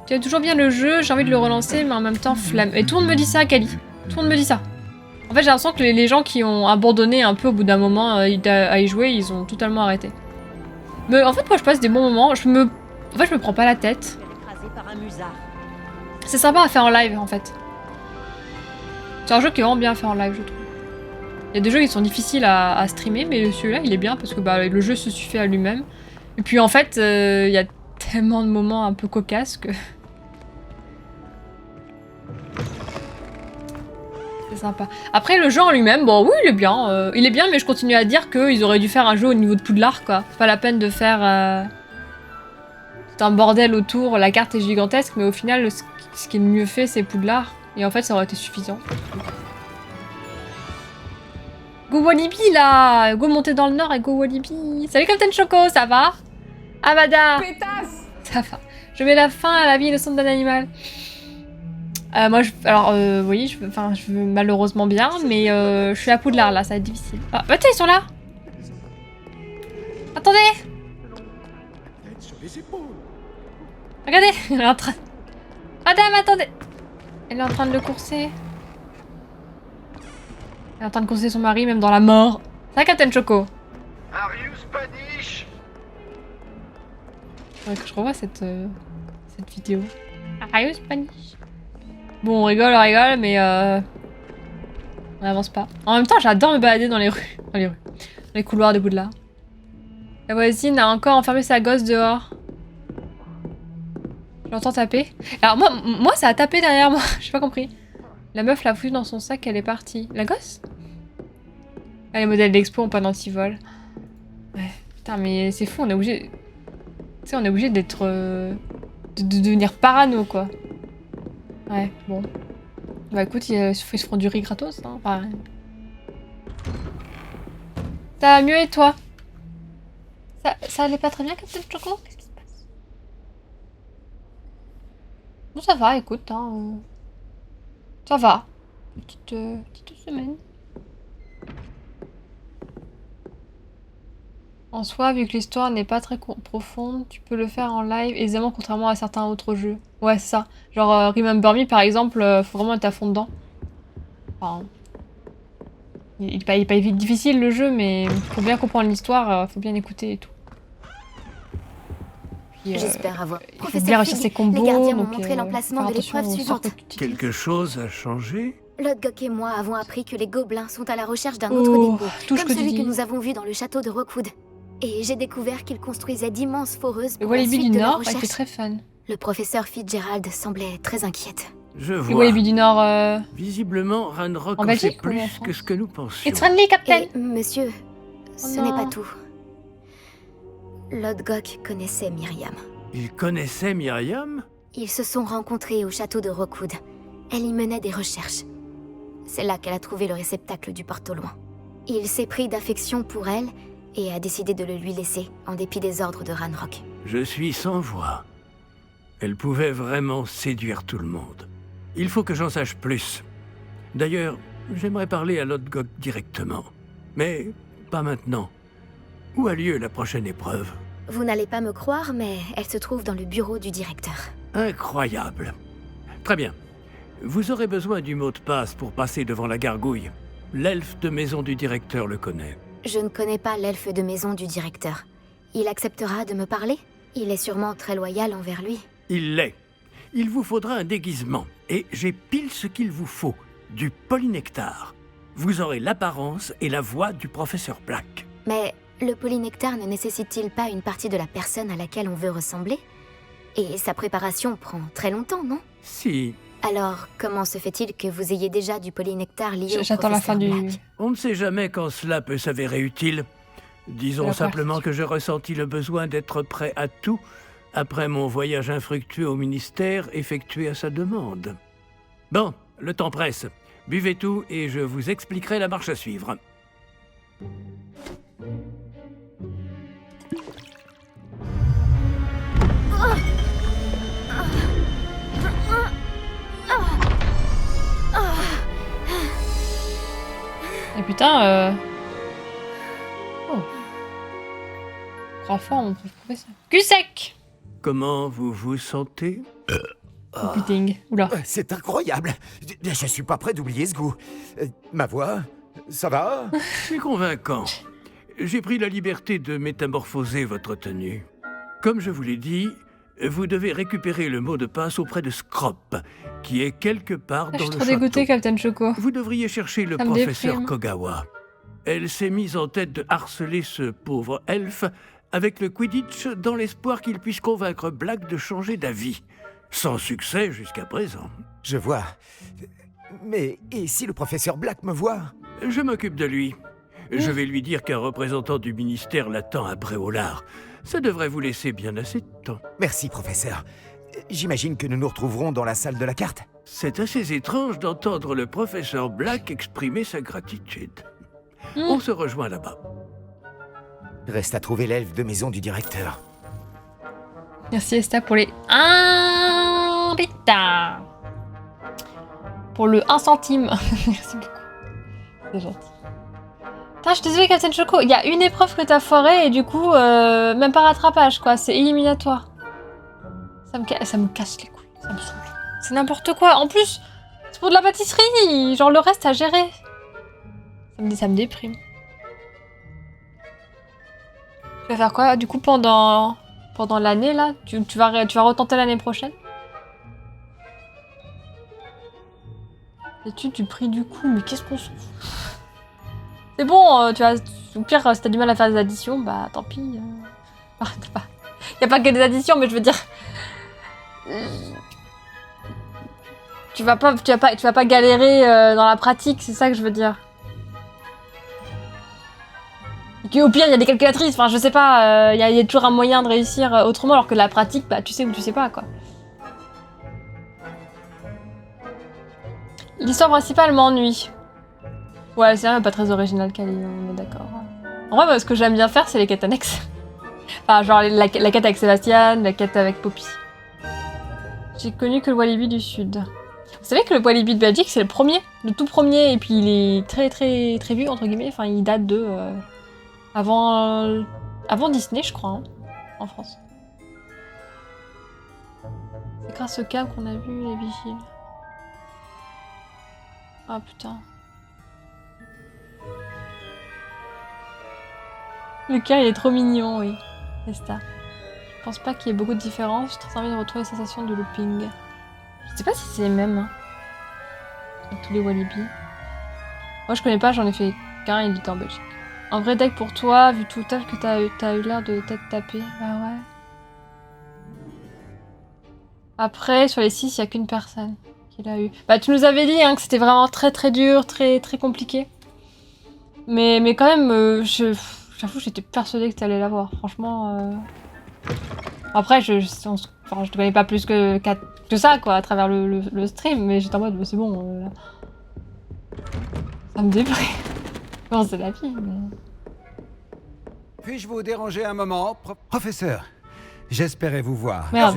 Tu aimes toujours bien le jeu, j'ai envie de le relancer, mais en même temps, flemme. Et tout le monde me dit ça, Kali. Tout le monde me dit ça. En fait, j'ai l'impression que les gens qui ont abandonné un peu au bout d'un moment à y jouer, ils ont totalement arrêté. Mais en fait, moi, je passe des bons moments. En fait, je me prends pas la tête. C'est sympa à faire en live, en fait. C'est un jeu qui est vraiment bien à faire en live, je trouve. Il y a des jeux qui sont difficiles à streamer, mais celui-là, il est bien parce que bah, le jeu se suffit à lui-même. Et puis, en fait, il y a tellement de moments un peu cocasses que... C'est sympa. Après, le jeu en lui-même, bon, oui, il est bien. Il est bien, mais je continue à dire qu'ils auraient dû faire un jeu au niveau de Poudlard, quoi. C'est pas la peine de faire... C'est un bordel autour, la carte est gigantesque, mais au final, ce qui est le mieux fait, c'est Poudlard. Et en fait, ça aurait été suffisant. Go Walibi, là! Go monter dans le nord et go Walibi! Salut Captain Choco, ça va? Abada! Pétasse! Ça va. Je mets la fin à la vie innocente d'un animal. Moi, oui, je veux malheureusement bien, mais je suis à Poudlard, là, ça va être difficile. Ah, bah tiens, ils sont là! Attendez! Regardez! Elle est en train... Madame, attendez! Elle est en train de le courser. Elle est en train de courser son mari, même dans la mort. Ça va, Captain Choco? Arius Paniche! Faudrait que je revoie cette vidéo. Arius Paniche. Bon, on rigole, mais on n'avance pas. En même temps, j'adore me balader dans les rues. Dans les couloirs de Poudlard. La voisine a encore enfermé sa gosse dehors. J'entends taper. Alors moi ça a tapé derrière moi, j'ai pas compris. La meuf l'a foutu dans son sac, elle est partie. La gosse? Ah, les modèles d'expo ont pas d'antivol. Ouais. Putain, mais c'est fou, on est obligé... Tu sais, on est obligé d'être... de devenir parano, quoi. Ouais, bon. Bah écoute, ils se feront du riz gratos, hein. Enfin... Ça va mieux et toi? Ça allait pas très bien, Captain Choco? Qu'est-ce qui se passe? Bon, ça va, écoute, hein. Ça va. Petite semaine. En soi, vu que l'histoire n'est pas très profonde, tu peux le faire en live aisément, contrairement à certains autres jeux. Ouais, c'est ça. Genre Remember Me, par exemple, faut vraiment être à fond dedans. Enfin, il est pas difficile le jeu, mais pour bien comprendre l'histoire, faut bien écouter et tout. J'espère avoir. Il faut bien réussir ses combos. Les gardiens m'ont donc, montré l'emplacement de l'épreuve suivante. Quelque chose a changé? Lodgok et moi avons appris que les gobelins sont à la recherche d'un autre dépôt, tout comme celui que nous avons vu dans le château de Rookwood. Et j'ai découvert qu'ils construisaient d'immenses foreuses pour la Walibi suite du de la Nord recherche. était très fun. Le professeur Fitzgerald semblait très inquiète. Je Et vois. Walibi du Nord... Visiblement, Ranrock en en Belgique fait ou en plus France? que ce que nous pensions. It's friendly, Captain! Et monsieur, ce Oh n'est non. pas tout. Lodgok connaissait Myriam. Il connaissait Myriam? Ils se sont rencontrés au château de Rookwood. Elle y menait des recherches. C'est là qu'elle a trouvé le réceptacle du porte au loin. Il s'est pris d'affection pour elle et a décidé de le lui laisser, en dépit des ordres de Ranrock. Je suis sans voix. Elle pouvait vraiment séduire tout le monde. Il faut que j'en sache plus. D'ailleurs, j'aimerais parler à Lodgok directement. Mais pas maintenant. Où a lieu la prochaine épreuve? Vous n'allez pas me croire, mais elle se trouve dans le bureau du directeur. Incroyable. Très bien. Vous aurez besoin du mot de passe pour passer devant la gargouille. L'elfe de maison du directeur le connaît. Je ne connais pas l'elfe de maison du directeur. Il acceptera de me parler? Il est sûrement très loyal envers lui. Il l'est. Il vous faudra un déguisement. Et j'ai pile ce qu'il vous faut. Du polynectar. Vous aurez l'apparence et la voix du professeur Black. Mais le polynectar ne nécessite-t-il pas une partie de la personne à laquelle on veut ressembler? Et sa préparation prend très longtemps, non? Si. Alors, comment se fait-il que vous ayez déjà du polynectar lié au J'attends la fin professeur du... Black? On ne sait jamais quand cela peut s'avérer utile. Disons La simplement partie. que je ressentis le besoin d'être prêt à tout après mon voyage infructueux au ministère effectué à sa demande. Bon, le temps presse. Buvez tout et je vous expliquerai la marche à suivre. Et putain, Oh. Grand fort, mon pauvre professeur. Cul sec! Comment vous vous sentez? Oh, putain. Oula. C'est incroyable. Je suis pas prêt d'oublier ce goût. Ma voix, ça va? C'est convaincant. J'ai pris la liberté de métamorphoser votre tenue. Comme je vous l'ai dit, vous devez récupérer le mot de passe auprès de Scrop, qui est quelque part Je dans suis le trop dégoûtée, château. Captain Choco. Vous devriez chercher le Ça me professeur déprime. Kogawa. Elle s'est mise en tête de harceler ce pauvre elfe avec le Quidditch dans l'espoir qu'il puisse convaincre Black de changer d'avis. Sans succès jusqu'à présent. Je vois. Mais et si le professeur Black me voit? Je m'occupe de lui. Je vais lui dire qu'un représentant du ministère l'attend à Bréolard. Ça devrait vous laisser bien assez de temps. Merci, professeur. J'imagine que nous nous retrouverons dans la salle de la carte? C'est assez étrange d'entendre le professeur Black exprimer sa gratitude. On se rejoint là-bas. Reste à trouver l'elfe de maison du directeur. Merci Esta pour les 1 bêta. Pour le 1 centime. Merci beaucoup. C'est gentil. Putain, je suis désolée, Captain Choco. Il y a une épreuve que t'as foirée et du coup, même pas rattrapage, quoi. C'est éliminatoire. Ça me casse les couilles. Ça me saoule. C'est n'importe quoi. En plus, c'est pour de la pâtisserie. Genre, le reste à gérer. Ça me déprime. Tu vas faire quoi, du coup, pendant l'année, là? Tu vas retenter l'année prochaine? L'étude du prix du coup, mais qu'est-ce qu'on s'en fout? C'est bon, tu vas... Au pire, si t'as du mal à faire des additions, bah tant pis. Y a pas que des additions, mais je veux dire... Tu vas pas galérer dans la pratique, c'est ça que je veux dire. Et au pire, il y a des calculatrices, enfin je sais pas, il y a toujours un moyen de réussir autrement, alors que la pratique, bah tu sais ou tu sais pas, quoi. L'histoire principale m'ennuie. Ouais, c'est vrai, pas très original, Kali, on est d'accord. En vrai, moi, ce que j'aime bien faire, c'est les quêtes annexes. Enfin, genre la quête avec Sébastien, la quête avec Poppy. J'ai connu que le Walibi du Sud. Vous savez que le Walibi de Belgique, c'est le tout premier, et puis il est très très très vieux, entre guillemets, enfin il date de... avant Disney, je crois, hein, en France. C'est grâce au câble qu'on a vu les vigiles. Ah putain. Le cœur, il est trop mignon, oui. C'est ça. Je pense pas qu'il y ait beaucoup de différence. J'ai très envie de retrouver la sensation de looping. Je sais pas si c'est les mêmes. Hein. Avec tous les Walibi. Moi, je connais pas, j'en ai fait qu'un, il était en Belgique. Un vrai deck pour toi, vu tout le taf que t'as eu l'air de t'être tapé. Bah ouais. Après, sur les 6, il y a qu'une personne qui l'a eu. Bah, tu nous avais dit hein, que c'était vraiment très très dur, très très compliqué. Mais quand même, j'avoue, j'étais persuadée que t'allais l'avoir. Franchement. Après, je te connais pas plus que tout ça, quoi, à travers le stream, mais j'étais en mode, c'est bon, ça me déprime. Bon, c'est la vie, mais... Puis-je vous déranger un moment, professeur? J'espérais vous voir. Merde.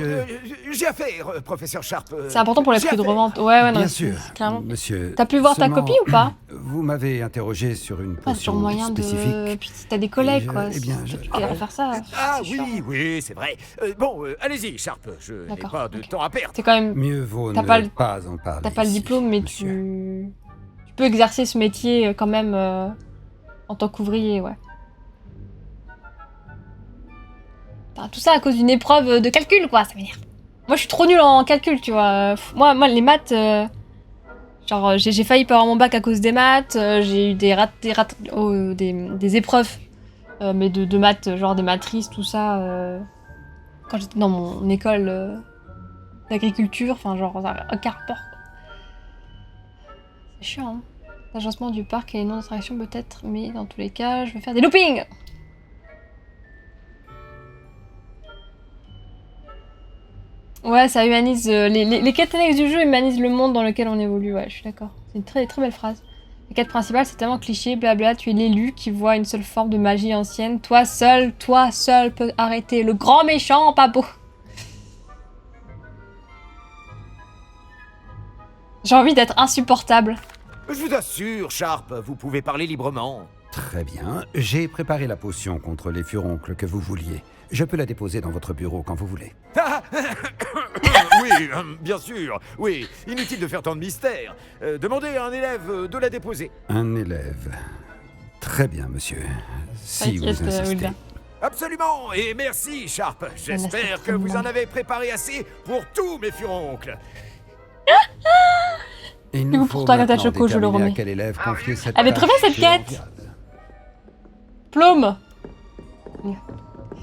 J'ai affaire, professeur Sharp. C'est important pour les prix de revente. Ouais, non, Bien sûr, clairement. monsieur. T'as pu voir ta Seulement, copie ou pas? Vous m'avez interrogé sur une Pas sur potion moyen spécifique. de... Puis si t'as des collègues, quoi. Eh bien, Tu peux faire ça. Ah c'est chiant. oui, c'est vrai. Bon, allez-y, Sharp. Je n'ai D'accord, pas de ok. temps à perdre. C'est quand même... Mieux vaut T'as ne pas le- pas en parler. T'as pas le ici, diplôme, mais monsieur. tu peux exercer ce métier quand même en tant qu'ouvrier, ouais. Putain, tout ça à cause d'une épreuve de calcul, quoi, ça m'énerve. Moi, je suis trop nulle en calcul, tu vois. Moi les maths... genre, j'ai failli pas avoir mon bac à cause des maths, j'ai eu des épreuves, mais de maths, genre des matrices, tout ça, quand j'étais dans mon école d'agriculture, enfin, genre, ça n'a aucun rapport, quoi. C'est chiant, hein. L'agencement du parc et les noms d'attraction peut-être, mais dans tous les cas, je vais faire des loopings. Ouais, ça humanise... les quêtes annexes du jeu humanisent le monde dans lequel on évolue, ouais, je suis d'accord. C'est une très très belle phrase. La quête principale, c'est tellement cliché, blabla, tu es l'élu qui voit une seule forme de magie ancienne. Toi seul peux arrêter le grand méchant, pas beau. J'ai envie d'être insupportable. Je vous assure, Sharp, vous pouvez parler librement. Très bien. J'ai préparé la potion contre les furoncles que vous vouliez. Je peux la déposer dans votre bureau quand vous voulez. Ah oui, bien sûr. Oui, inutile de faire tant de mystère. Demandez à un élève de la déposer. Un élève. Très bien, monsieur. Si T'inquiète, vous insistez. Wilda. Absolument, et merci, Sharp. J'espère que vous en avez préparé assez pour tous mes furoncles. Il Du coup, nous pour faut toi, Gata maintenant Choco, je le déterminer remets. à quel élève confier cette Elle est très bien, tâche cette quête. géantiade. Plaume.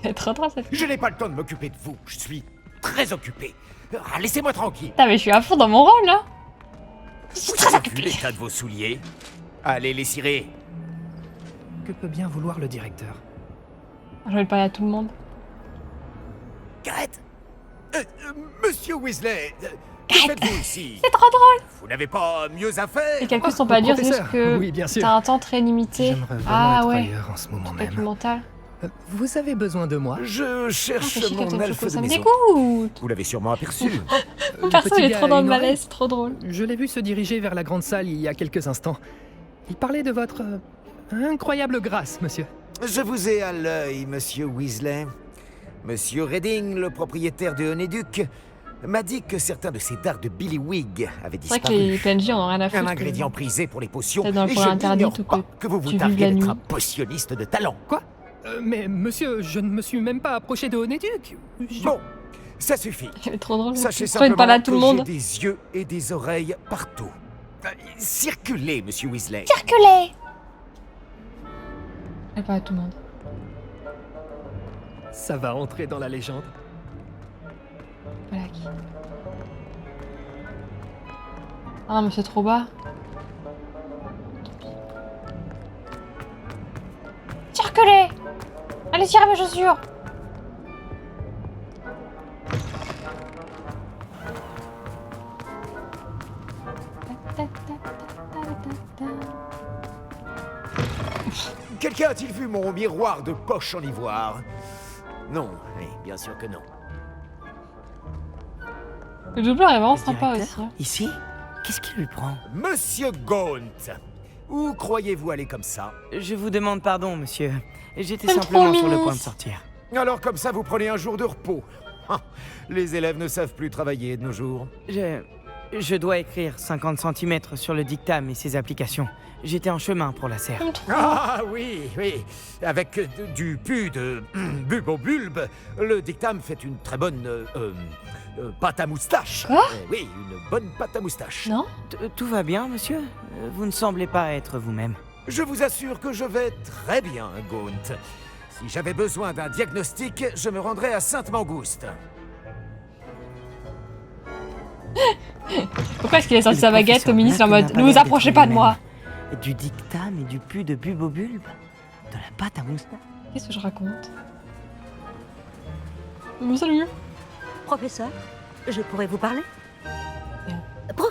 Elle est trop trop cette... Je n'ai pas le temps de m'occuper de vous. Je suis très occupé. Ah, laissez-moi tranquille. Putain, mais je suis à fond dans mon rôle, là. Je suis très Vu occupée. l'état de vos souliers. Allez les cirer. Que peut bien vouloir le directeur? Je vais le parler à tout le monde. Gareth Monsieur Weasley, que faites-vous ici? C'est trop drôle. Vous n'avez pas mieux à faire? Les calculs sont pas durs, c'est juste professeur, que oui, bien sûr. t'as un temps très limité. J'aimerais vraiment Ah être ouais, ailleurs en ce moment calcul même. mental. Vous avez besoin de moi? Je Ah, cherche c'est chic, mon Gata elfe Choco, de ça me maison. dégoûte. Vous l'avez sûrement aperçu. Le Perso, petit il est gars trop a dans le une oreille. malaise, c'est trop drôle. Je l'ai vu se diriger vers la grande salle il y a quelques instants. Il parlait de votre incroyable grâce, monsieur. Je vous ai à l'œil, monsieur Weasley. Monsieur Redding, le propriétaire de Honeduc, m'a dit que certains de ces dards de Billywig avaient C'est vrai que disparu. les PNJ en ont rien à foutre. Un ingrédient prisé pour les potions, C'est dans le et programme je interdit, n'ignore tout pas que que vous vous tu vives targuez la d'être nuit. un potionniste de talent. Quoi? Mais monsieur, je ne me suis même pas approché de Honeduc. Bon, ça suffit. Elle est trop drôle. Sachez Trop une simplement parle à que tout le j'ai monde. des yeux et des oreilles partout. Circulez, monsieur Weasley. Circulez. Elle parle à tout le monde. Ça va entrer dans la légende. Voilà qui. Ah non, mais c'est trop bas. Circulez. Allez, tirez mes chaussures. Quelqu'un a-t-il vu mon miroir de poche en ivoire? Non, oui, bien sûr que non. Le doubleur est vraiment sympa aussi. Hein. Ici? Qu'est-ce qui lui prend? Monsieur Gaunt, où croyez-vous aller comme ça? Je vous demande pardon, monsieur. J'étais C'est simplement trop sur le mignon. point de sortir. Alors comme ça, vous prenez un jour de repos. Ah, les élèves ne savent plus travailler de nos jours. Je dois écrire 50 cm sur le dictame et ses applications. J'étais en chemin pour la serre. Ah oui, oui. Avec du pu de bulbe, le dictame fait une très bonne pâte à moustache. Quoi? Oui, une bonne pâte à moustache. Non? Tout va bien, monsieur? Vous ne semblez pas être vous-même. Je vous assure que je vais très bien, Gaunt. Si j'avais besoin d'un diagnostic, je me rendrais à Sainte-Mangouste. Pourquoi est-ce qu'il est sorti sa Le baguette au professeur ministre en Black mode n'a pas ne vous l'air approchez d'être pas de lui-même. moi? Du dictame et du pu de bulbe, de la pâte à moustache. Qu'est-ce que je raconte? Salut. Professeur, je pourrais vous parler?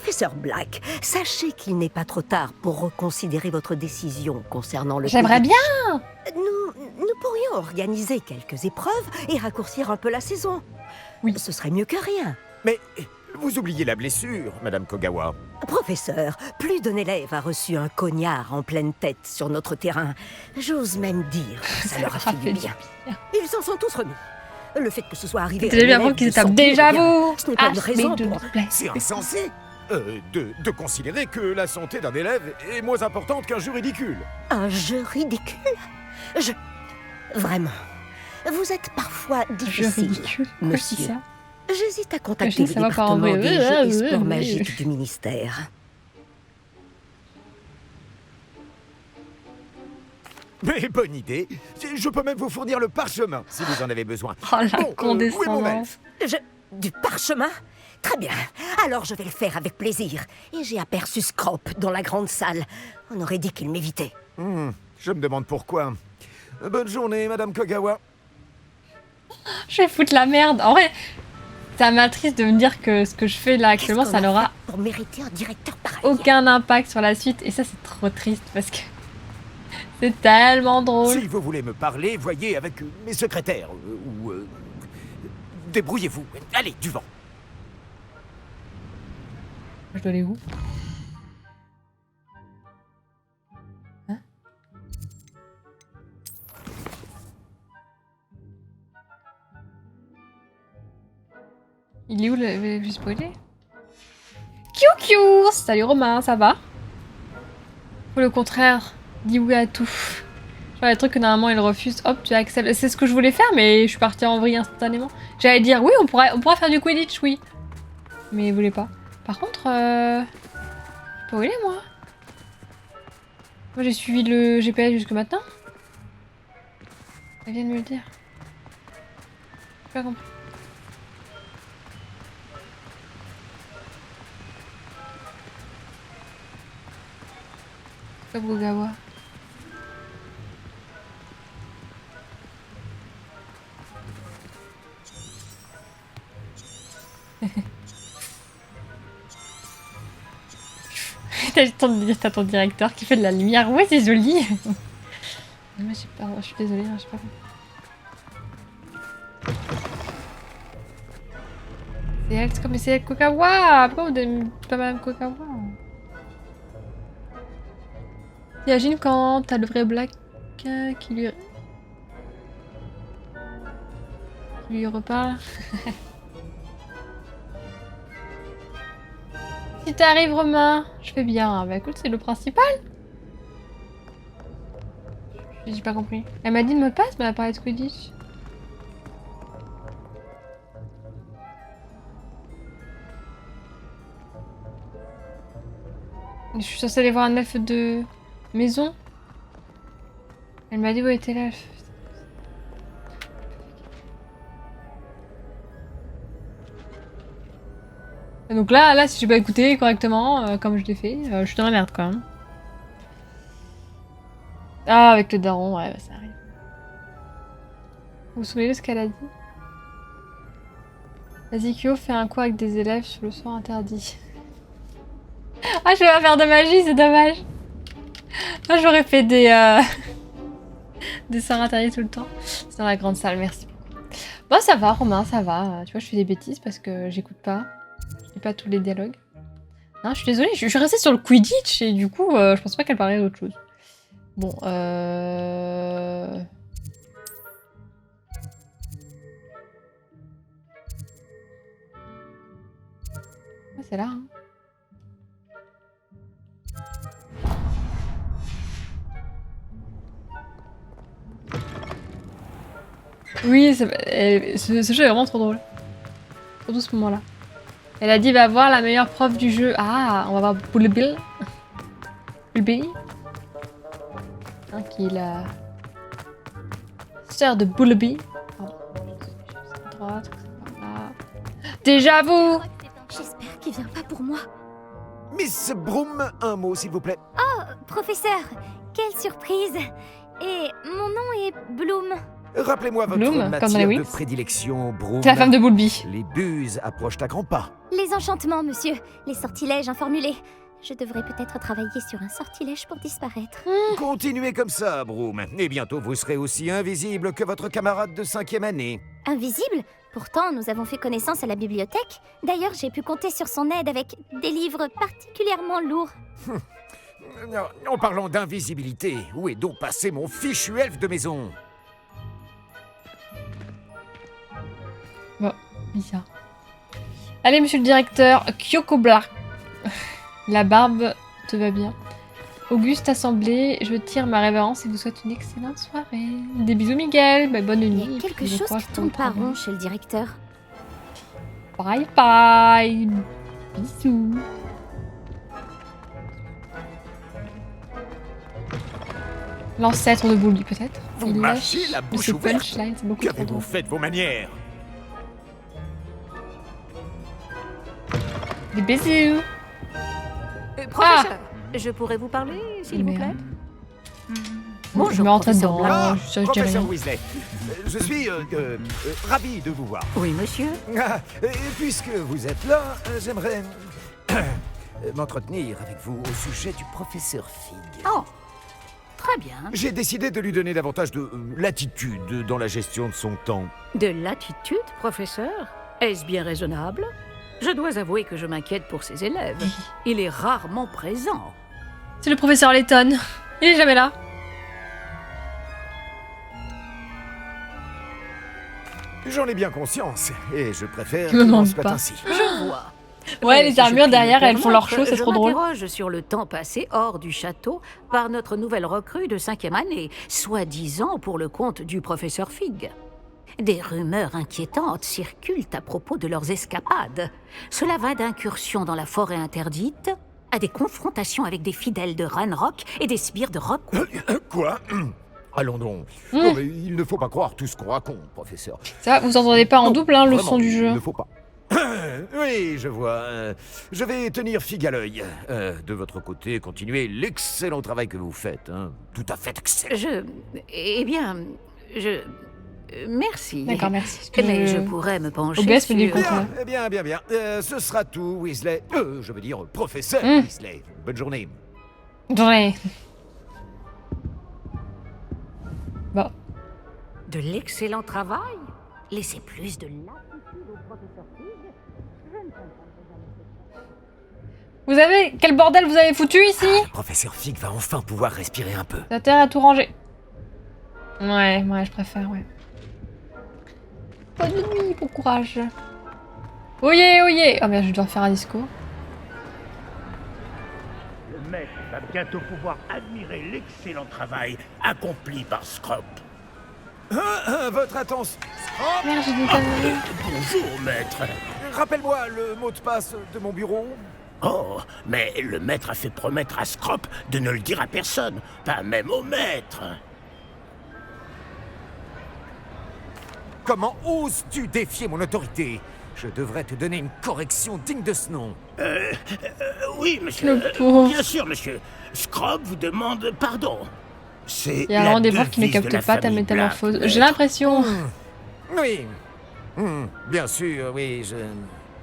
Professeur Black, sachez qu'il n'est pas trop tard pour reconsidérer votre décision concernant le J'aimerais Quidditch. bien. Nous pourrions organiser quelques épreuves et raccourcir un peu la saison. Oui. Ce serait mieux que rien. Mais vous oubliez la blessure, Madame Kogawa. Professeur, plus d'un élève a reçu un cognard en pleine tête sur notre terrain. J'ose même dire que ça leur a fait du bien. Ils s'en sont tous remis. Le fait que ce soit arrivé J'ai vu à un avant élève qu'ils de étaient sortir déjà bien, vous. ce n'est pas une raison s'il pour... te plaît. C'est insensé de considérer que la santé d'un élève est moins importante qu'un jeu ridicule. Un jeu ridicule. Vraiment, vous êtes parfois difficile, monsieur. J'hésite à contacter le département des jeux et sports magiques du ministère. Mais bonne idée. Je peux même vous fournir le parchemin si vous en avez besoin. Oh la Bon, où est mon condescendance. elfe? Du parchemin? Très bien. Alors je vais le faire avec plaisir. Et j'ai aperçu Scrope dans la grande salle. On aurait dit qu'il m'évitait. Je me demande pourquoi. Bonne journée, Madame Kogawa. Je vais foutre la merde. En vrai, ça m'attriste de me dire que ce que je fais là actuellement, ça n'aura pour mériter un directeur pareil. aucun impact sur la suite. Et ça, c'est trop triste parce que c'est tellement drôle. Si vous voulez me parler, voyez avec mes secrétaires. Débrouillez-vous. Allez, du vent. Je dois aller où? Hein? Il est où le j'ai spoilé? Kiou! Salut Romain, ça va? Ou le contraire, dis oui à tout. Genre les trucs que normalement il refuse, hop tu acceptes. C'est ce que je voulais faire mais je suis partie en vrille instantanément. J'allais dire oui on pourrait faire du Quidditch, oui. Mais il voulait pas. Par contre, je sais pas où il est moi. Moi j'ai suivi le GPS jusque maintenant. Elle vient de me le dire. J'ai pas compris. Kogawa. T'as le temps de dire t'as ton directeur qui fait de la lumière. Ouais, c'est joli. Moi, j'ai pas... Je suis désolée, hein, j'ai pas compris. C'est elle, c'est comme c'est elle Kogawa. Pourquoi vous dites pas Madame Kogawa? Imagine quand t'as le vrai Black qui lui reparle. Si t'arrives Romain, je fais bien. Bah écoute, c'est le principal. J'ai pas compris. Elle m'a dit le mot de passe, mais elle a parlé de Quidditch. Je suis censée aller voir un elfe de maison. Elle m'a dit où était l'elfe. Donc là, si j'ai pas écouté correctement, comme je l'ai fait, je suis dans la merde quand même. Ah, avec le daron, ouais, bah, ça arrive. Vous vous souvenez de ce qu'elle a dit? Azikyo fait un coup avec des élèves sur le soir interdit. Ah, je vais pas faire de magie, c'est dommage. Moi, j'aurais fait des sorts interdits tout le temps. C'est dans la grande salle, merci beaucoup. Bon, ça va, Romain, ça va. Tu vois, je fais des bêtises parce que j'écoute pas. Pas tous les dialogues. Non, je suis désolée, je suis restée sur le Quidditch et du coup, je pense pas qu'elle parlait d'autre chose. Bon, c'est là, hein. Oui, ce jeu est vraiment trop drôle. Surtout ce moment-là. Elle a dit va voir la meilleure prof du jeu. Ah, on va voir Bulbil. Bulbil. Hein, qui est la sœur de Bulby. Déjà vous. J'espère qu'il vient pas pour moi. Miss Broom, un mot s'il vous plaît. Oh, professeur, quelle surprise. Et mon nom est Bloom. Rappelez-moi votre Bloom, comme dans matière les de Wings. prédilection, Broom. C'est la femme de Boulby. Les buses approchent à grands pas. Les enchantements, monsieur. Les sortilèges informulés. Je devrais peut-être travailler sur un sortilège pour disparaître. Continuez comme ça, Broom. Et bientôt, vous serez aussi invisible que votre camarade de 5e année. Invisible? Pourtant, nous avons fait connaissance à la bibliothèque. D'ailleurs, j'ai pu compter sur son aide avec des livres particulièrement lourds. En parlant d'invisibilité, où est donc passé mon fichu elfe de maison? Bon, bizarre. Allez, monsieur le directeur, Kyoko Black. La barbe te va bien. Auguste Assemblée, je tire ma révérence et vous souhaite une excellente soirée. Des bisous, Miguel. Bah, bonne nuit. Il y a quelque chose qui tourne pas rond chez le directeur. Bye bye. Bisous. L'ancêtre de Bully, peut-être. Vous Il mâchez lâche la de bouche ses ouverte. punchlines, c'est beaucoup trop Qu'avez-vous drôle. fait de vos manières? Des bisous. Professeur, je pourrais vous parler, s'il vous plaît? Bonjour, je me rentre dedans. Ah, Je dis professeur rien. Weasley, je suis ravi de vous voir. Oui, monsieur. Ah, et puisque vous êtes là, j'aimerais m'entretenir avec vous au sujet du professeur Fig. Oh, très bien. J'ai décidé de lui donner davantage de latitude dans la gestion de son temps. De l'attitude, professeur? Est-ce bien raisonnable? Je dois avouer que je m'inquiète pour ses élèves. Il est rarement présent. C'est le professeur Layton. Il est jamais là. J'en ai bien conscience, et je préfère Je me qu'il en demande soit pas. ainsi. Je vois. Ouais, Mais les si je armures puis derrière, me elles font leur permettre, show, c'est trop drôle. Je m'interroge sur le temps passé hors du château par notre nouvelle recrue de 5e année, soi-disant pour le compte du professeur Fig. Des rumeurs inquiétantes circulent à propos de leurs escapades. Cela va d'incursions dans la forêt interdite à des confrontations avec des fidèles de Ranrock et des sbires de Rockwood. Quoi? Allons donc. Non, mais il ne faut pas croire tout ce qu'on raconte, professeur. Ça, vous entendez pas en Non, double, hein, le vraiment, son du jeu. Il ne faut pas. Oui, je vois. Je vais tenir Fig à l'œil. De votre côté, continuez l'excellent travail que vous faites. Hein. Tout à fait excellent. Eh bien, merci. D'accord, merci. Mais je pourrais me pencher OBS me dit le sur... contraire. Bien. Ce sera tout, Weasley. Je veux dire, professeur Weasley. Bonne journée. Ouais. Bon. De l'excellent travail. Laissez plus de latitude au professeur Fig. Je ne Vous avez... Quel bordel vous avez foutu ici? Professeur Fig va enfin pouvoir respirer un peu. T'as intérêt à tout ranger. Ouais, je préfère, ouais. Bonne nuit, bon courage. Oyez. Oh merde, je dois faire un discours. Le maître va bientôt pouvoir admirer l'excellent travail accompli par Scrop. Votre attention. Merde, j'ai des conneries. Bonjour, maître. Rappelle-moi le mot de passe de mon bureau. Oh, mais le maître a fait promettre à Scrop de ne le dire à personne, pas même au maître. Comment oses-tu défier mon autorité? Je devrais te donner une correction digne de ce nom. Oui, monsieur. Le pauvre. Bien sûr, monsieur. Scrop vous demande pardon. C'est Il y a la vraiment des profs qui ne devise de la captent pas ta famille métamorphose. Black, J'ai maître. l'impression. Oui. Bien sûr, oui, je...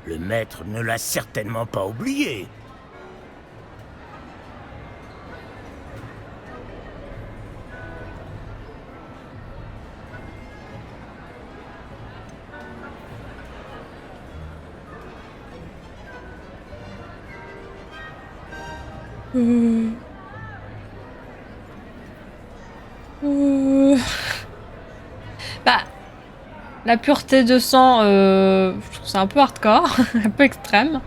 Le maître ne l'a certainement pas oublié. Bah, la pureté de sang, je trouve ça un peu hardcore, un peu extrême,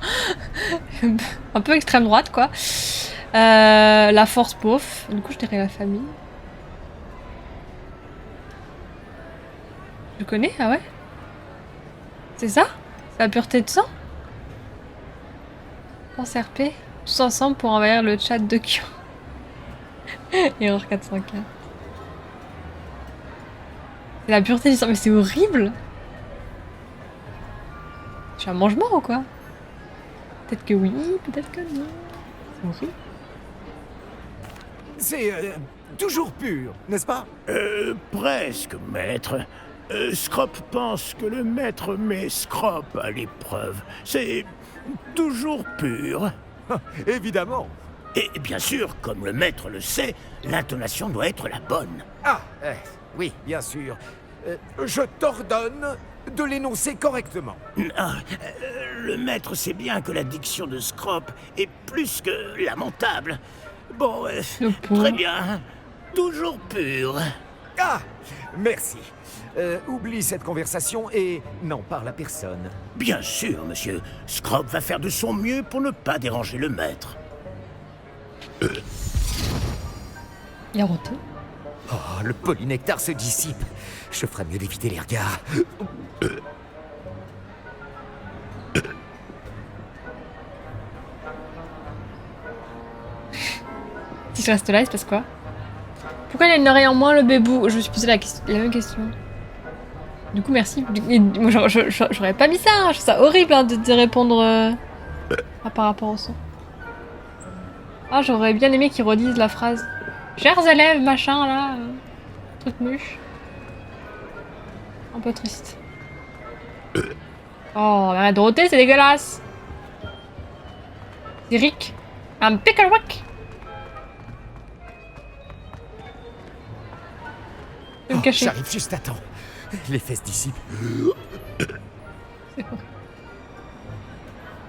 un peu extrême droite quoi. La force pauvre, du coup je dirais la famille. Je connais, ah ouais? C'est ça? C'est la pureté de sang? Pense RP, tous ensemble pour envahir le chat de Q. Erreur 404. C'est la pureté du sang, mais c'est horrible! Je suis un mangement ou quoi? Peut-être que oui, peut-être que non. C'est horrible. C'est toujours pur, n'est-ce pas? Presque, maître. Scrop pense que le maître met Scrop à l'épreuve. C'est toujours pur. Évidemment. Et bien sûr, comme le maître le sait, l'intonation doit être la bonne. Ah, oui, bien sûr. Je t'ordonne de l'énoncer correctement. Le maître sait bien que la diction de Scrop est plus que lamentable. Bon, très bien. Toujours pur. Ah, merci. Oublie cette conversation et n'en parle à personne. Bien sûr, monsieur. Scrop va faire de son mieux pour ne pas déranger le maître. Il a roté. Oh, le polynectar se dissipe. Je ferais mieux d'éviter les regards. Si je reste là, il se passe quoi? Pourquoi il a une oreille en moins, le bébou? Je me suis posé la même question. Du coup, merci. Moi, j'aurais pas mis ça. Hein. Je trouve ça horrible hein, de répondre par rapport au son. Ah, j'aurais bien aimé qu'ils redisent la phrase. Chers élèves, machin, là. Truc muche. Un peu triste. Oh, la Dorothée, c'est dégueulasse. C'est Rick. Un pickle wack. Oh, j'arrive juste à temps. Les fesses dissipent.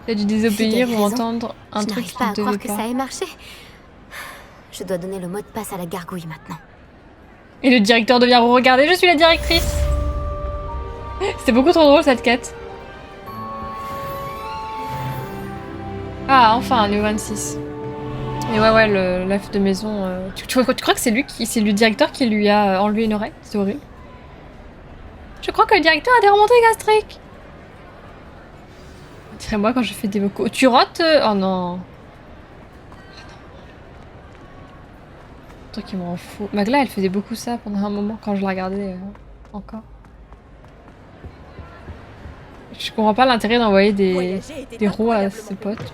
T'as dû désobéir ou entendre un truc qui ne ne devait pas. Je n'arrive pas à croire que pas. ça ait marché. Je dois donner le mot de passe à la gargouille maintenant. Et le directeur devient regardez, je suis la directrice. C'était beaucoup trop drôle cette quête. Ah, enfin, niveau 26. Mais ouais, le l'elfe de maison. Tu crois que c'est c'est le directeur qui lui a enlevé une oreille? C'est horrible. Je crois que le directeur a des remontées gastriques. Dirais-moi quand je fais des vocaux. Tu rotes? Oh non. Un truc qui me rend fou. Magla, elle faisait beaucoup ça pendant un moment quand je la regardais encore. Je comprends pas l'intérêt d'envoyer des roues à ses potes.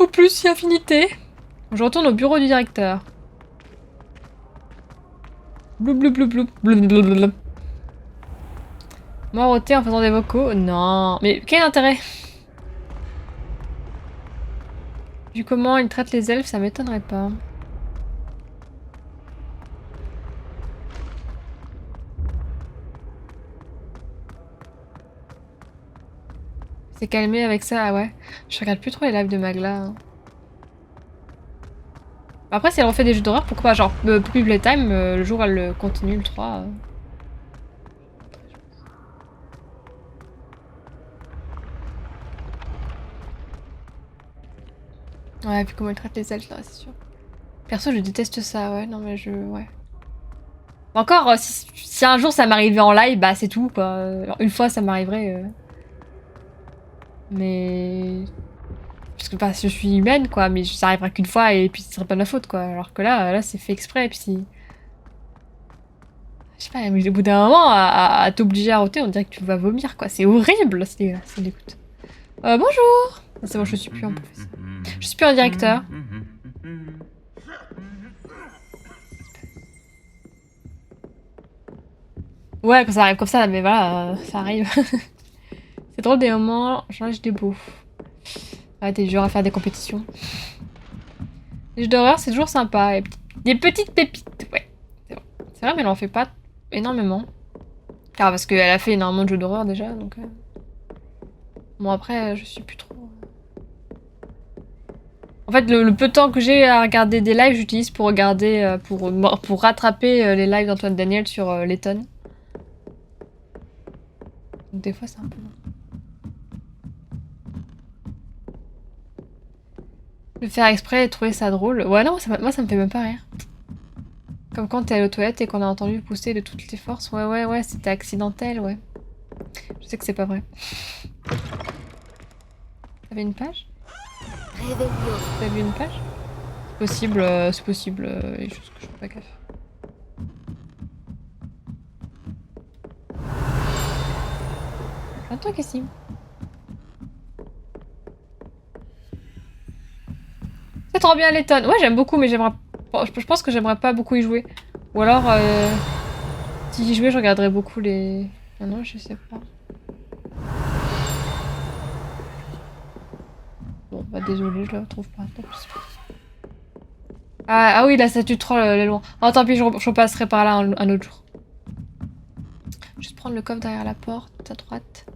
Ou plus, si affinité. Je retourne au bureau du directeur. Blou blou blou blou blou blou blou blou. Moi roter en faisant des vocaux? Non. Mais quel intérêt? Vu comment il traite les elfes, ça m'étonnerait pas. C'est calmé avec ça, ah ouais. Je regarde plus trop les lives de Magla. Hein. Après, si elle refait des jeux d'horreur, pourquoi pas? Genre, Poppy Playtime, le jour où elle continue le 3. Ouais, puis comment elle traite les elfes, là, c'est sûr. Perso, je déteste ça, ouais, non mais ouais. Encore, si un jour ça m'arrivait en live, bah c'est tout, quoi. Alors, une fois, ça m'arriverait... Mais... Parce que bah, je suis humaine, quoi, mais ça arrivera qu'une fois et puis ce serait pas de ma faute, quoi. Alors que là c'est fait exprès, et puis si... Je sais pas, mais au bout d'un moment, à t'obliger à roter, on dirait que tu vas vomir, quoi. C'est horrible, c'est dégueulasse, c'est l'écoute. Bonjour. C'est bon, je suis plus en professeur. Je suis plus en directeur. Ouais, quand ça arrive comme ça, mais voilà, ça arrive. C'est drôle des moments, j'enlève des beaux. Ouais, t'es du genre à faire des compétitions. Les jeux d'horreur, c'est toujours sympa. Des petites pépites, ouais. C'est bon. C'est vrai, mais elle en fait pas énormément. Car parce qu'elle a fait énormément de jeux d'horreur déjà, donc... Bon, après, je suis plus trop... En fait, le peu de temps que j'ai à regarder des lives, j'utilise pour regarder... pour rattraper les lives d'Antoine Daniel sur Letton. Donc des fois, c'est un peu long. Le faire exprès et trouver ça drôle. Ouais, non, moi ça me fait même pas rire. Comme quand t'es allé aux toilettes et qu'on a entendu pousser de toutes tes forces. Ouais, c'était accidentel, ouais. Je sais que c'est pas vrai. T'avais une page? T'as vu une page? C'est possible, les choses que je fais pas gaffe. Un truc ici. trop bien les tonnes. Ouais, j'aime beaucoup, mais j'aimerais... Je pense que j'aimerais pas beaucoup y jouer. Ou alors, si j'y jouais, je regarderais beaucoup les... Ah non, je sais pas. Bon, bah désolé, je la trouve pas. Ah oui, la statue de troll, elle est loin. Oh, tant pis, je passerai par là un autre jour. Juste prendre le coffre derrière la porte, à droite.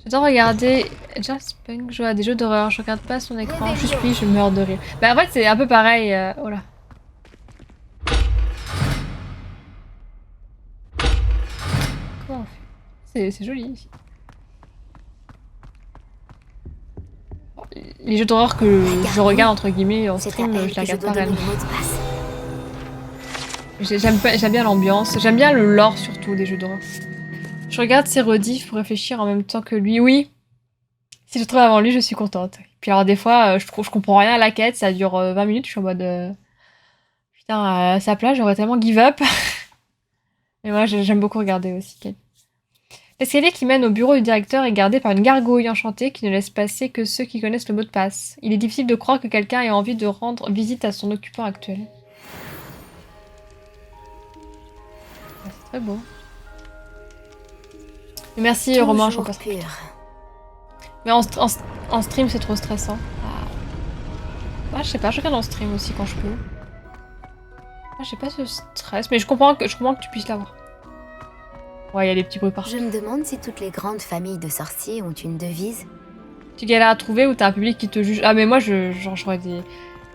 J'adore regarder Just Punk jouer à des jeux d'horreur. Je regarde pas son écran, juste lui, je meurs de rire. Bah en fait, c'est un peu pareil. Oh là. Comment on fait? C'est joli ici. Les jeux d'horreur que je regarde entre guillemets en stream, je les regarde pas réellement. J'aime bien l'ambiance, j'aime bien le lore surtout des jeux d'horreur. Je regarde ses rediffs pour réfléchir en même temps que lui. Oui, si je trouve avant lui, je suis contente. Puis alors des fois, je comprends rien à la quête, ça dure 20 minutes, je suis en mode... Putain, à sa place, j'aurais tellement give up. Mais moi, j'aime beaucoup regarder aussi. L'escalier qui mène au bureau du directeur est gardé par une gargouille enchantée qui ne laisse passer que ceux qui connaissent le mot de passe. Il est difficile de croire que quelqu'un ait envie de rendre visite à son occupant actuel. C'est très beau. Et merci Romain, je passe. Mais en stream, c'est trop stressant. Ah, je sais pas, je regarde en stream aussi quand je peux. Ah, j'ai pas ce stress, mais je comprends que tu puisses l'avoir. Ouais, il y a des petits bruits partout. Je me demande si toutes les grandes familles de sorciers ont une devise. Tu galères à trouver ou t'as un public qui te juge. Ah, mais moi, j'aurais des...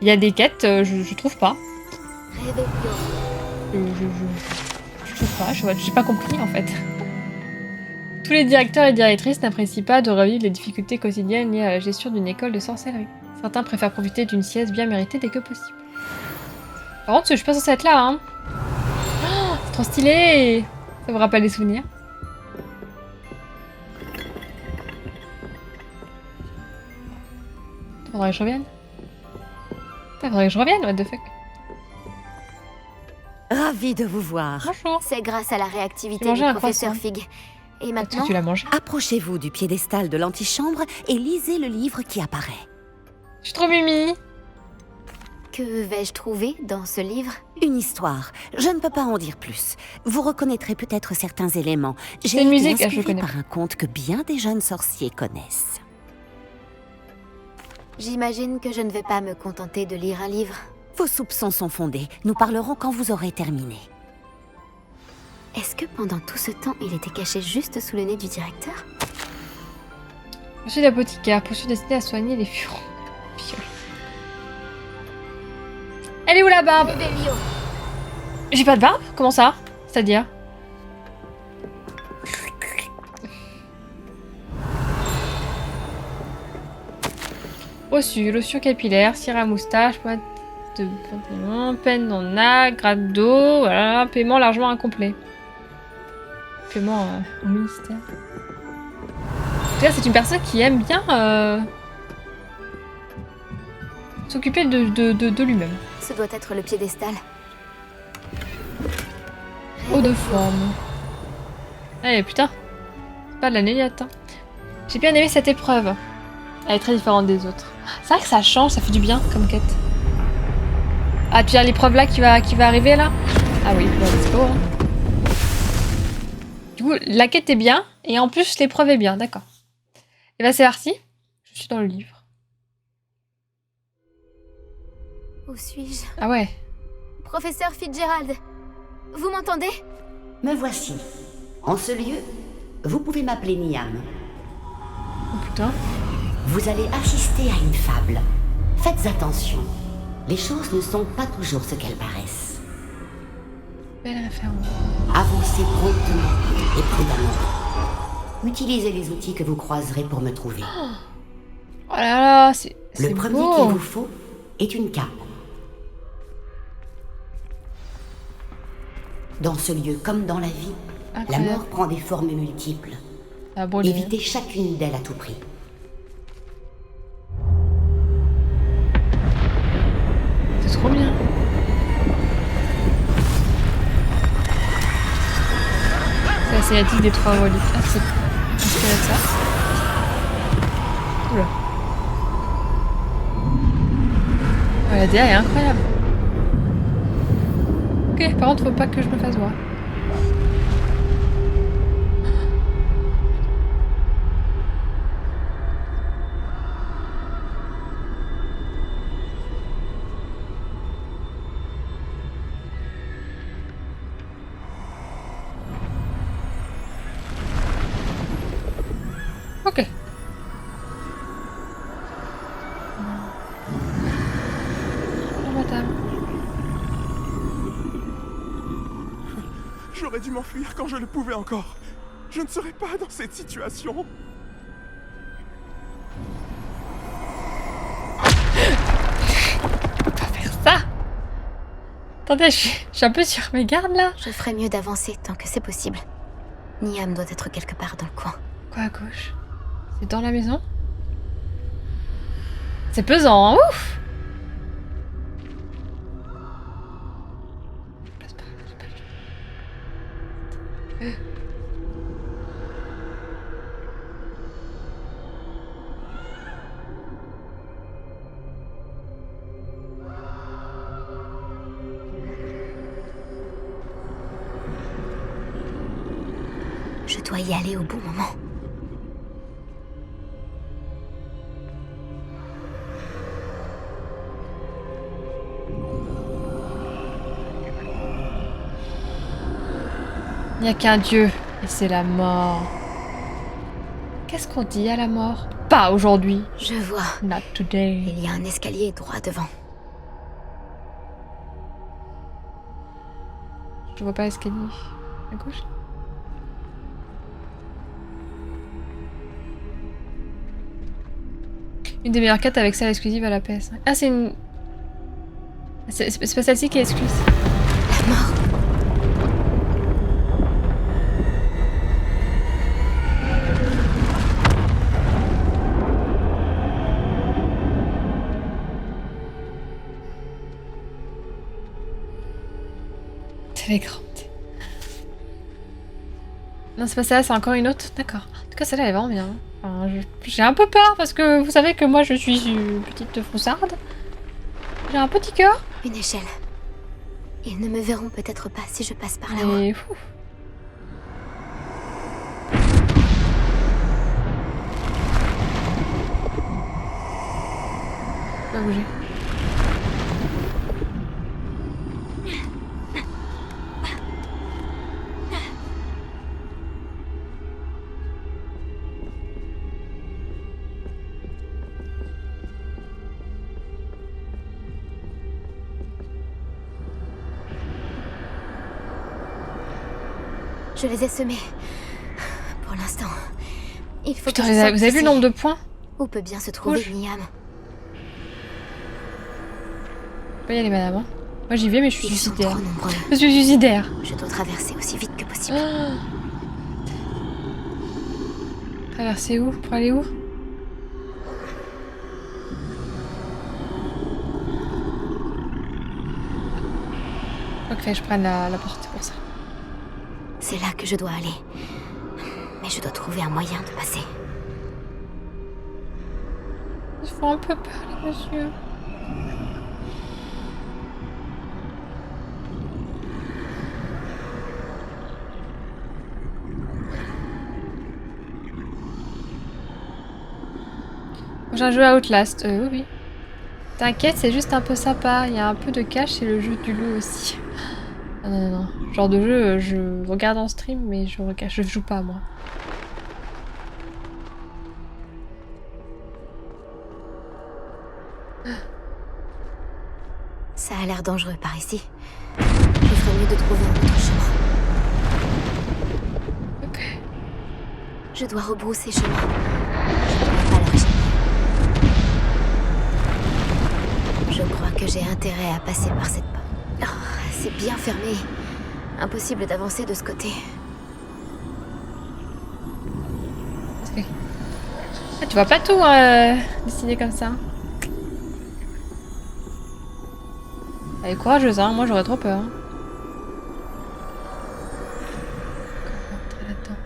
Il y a des quêtes, je trouve pas. Je trouve pas, j'ai pas compris en fait. Tous les directeurs et directrices n'apprécient pas de revivre les difficultés quotidiennes liées à la gestion d'une école de sorcellerie. Certains préfèrent profiter d'une sieste bien méritée dès que possible. Par contre, je suis pas censée être là, hein. Oh, c'est trop stylé! Ça me rappelle des souvenirs. Faudrait que je revienne. Faudrait que je revienne, what the fuck. Ravi de vous voir. Bonjour. C'est grâce à la réactivité du professeur Fig. Et maintenant, tu l'as mangé. Approchez-vous du piédestal de l'antichambre et lisez le livre qui apparaît. Je suis trop mimi. Que vais-je trouver dans ce livre? Une histoire. Je ne peux pas en dire plus. Vous reconnaîtrez peut-être certains éléments. J'ai une musique, je connais par un conte que bien des jeunes sorciers connaissent. J'imagine que je ne vais pas me contenter de lire un livre. Vos soupçons sont fondés. Nous parlerons quand vous aurez terminé. Est-ce que pendant tout ce temps, il était caché juste sous le nez du directeur? Je suis l'apothicaire, poursuite destinée à soigner les furons. Elle est où la barbe? J'ai pas de barbe? Comment ça? C'est-à-dire? Reçu, lotion capillaire, cire à moustache, pointe de pantalon, peine en A, grade d'eau, voilà, paiement largement incomplet. Paiement au ministère. En tout cas, c'est une personne qui aime bien s'occuper de lui-même. Ce doit être le piédestal. Eau de forme. Allez, putain. C'est pas de la néliate, hein. J'ai bien aimé cette épreuve. Elle est très différente des autres. C'est vrai que ça change, ça fait du bien comme quête. Ah, tu as l'épreuve là qui va arriver là? Ah oui, bah, let's go. Hein. Du coup, la quête est bien, et en plus l'épreuve est bien, d'accord. Et bah c'est parti. Je suis dans le livre. Où suis-je? Ah ouais. Professeur Fitzgerald, vous m'entendez? Me voici. En ce lieu, vous pouvez m'appeler Niam. Oh putain. Vous allez assister à une fable. Faites attention. Les choses ne sont pas toujours ce qu'elles paraissent. Belle référence. Avancez promptement et prudemment. Utilisez les outils que vous croiserez pour me trouver. Oh là là, c'est le premier beau. qu'il vous faut est une cape. Dans ce lieu comme dans la vie, la mort prend des formes multiples. Évitez chacune d'elles à tout prix. C'est trop bien. C'est la cinématique des trois reliques. Ah, c'est inspiré de ça. Oula. Ouais, DA est incroyable. Ok, par contre, faut pas que je me fasse voir. Ok. Bonjour, madame. J'aurais dû m'enfuir quand je le pouvais encore. Je ne serais pas dans cette situation. Je peux pas faire ça. Attendez, je suis un peu sur mes gardes là. Je ferais mieux d'avancer tant que c'est possible. Niam doit être quelque part dans le coin. Quoi à gauche? C'est dans la maison? C'est pesant, hein? Ouf! Je dois y aller au bon moment. Il n'y a qu'un dieu, et c'est la mort. Qu'est-ce qu'on dit à la mort? Pas aujourd'hui. Je vois. Not today. Il y a un escalier droit devant. Je vois pas l'escalier. À gauche? Une des meilleures quêtes avec celle exclusive à la PS. Ah, c'est une... C'est pas celle-ci qui est exclusive. La mort. Télégrande. Non, c'est pas ça, c'est encore une autre. D'accord. En tout cas, celle-là, elle est vraiment bien. Enfin, j'ai un peu peur parce que vous savez que moi, je suis une petite froussarde. J'ai un petit cœur. Une échelle. Ils ne me verront peut-être pas si je passe par là-haut. Mais... Pas bouger. Je les ai semés. Pour l'instant. Il faut Putain, que je vous avez vu le nombre de points? Où peut bien se trouver Niam? Je peux y aller, madame. Hein. Moi, j'y vais, mais je suis suicidaire. Nombreux. Je suis suicidaire. Je dois traverser aussi vite que possible. Traverser où? Pour aller où? Ok, je prenne la porte, c'est pour ça. C'est là que je dois aller. Mais je dois trouver un moyen de passer. Ils font un peu peur, les messieurs. J'ai un jeu à Outlast, oui, oui. T'inquiète, c'est juste un peu sympa. Il y a un peu de cash, c'est le jeu du loup aussi. Ah non, non, non. Genre de jeu, je regarde en stream, mais je joue pas, moi. Ça a l'air dangereux par ici. Il ferait mieux de trouver un autre chemin. Ok. Je dois rebrousser chemin. Je ne peux pas leur échapper. Je crois que j'ai intérêt à passer par cette porte. Oh, c'est bien fermé. Impossible d'avancer de ce côté. Ah, tu vois pas tout dessiné comme ça. Elle est courageuse, hein. Moi j'aurais trop peur. Hein. Comment rentrer là-dedans?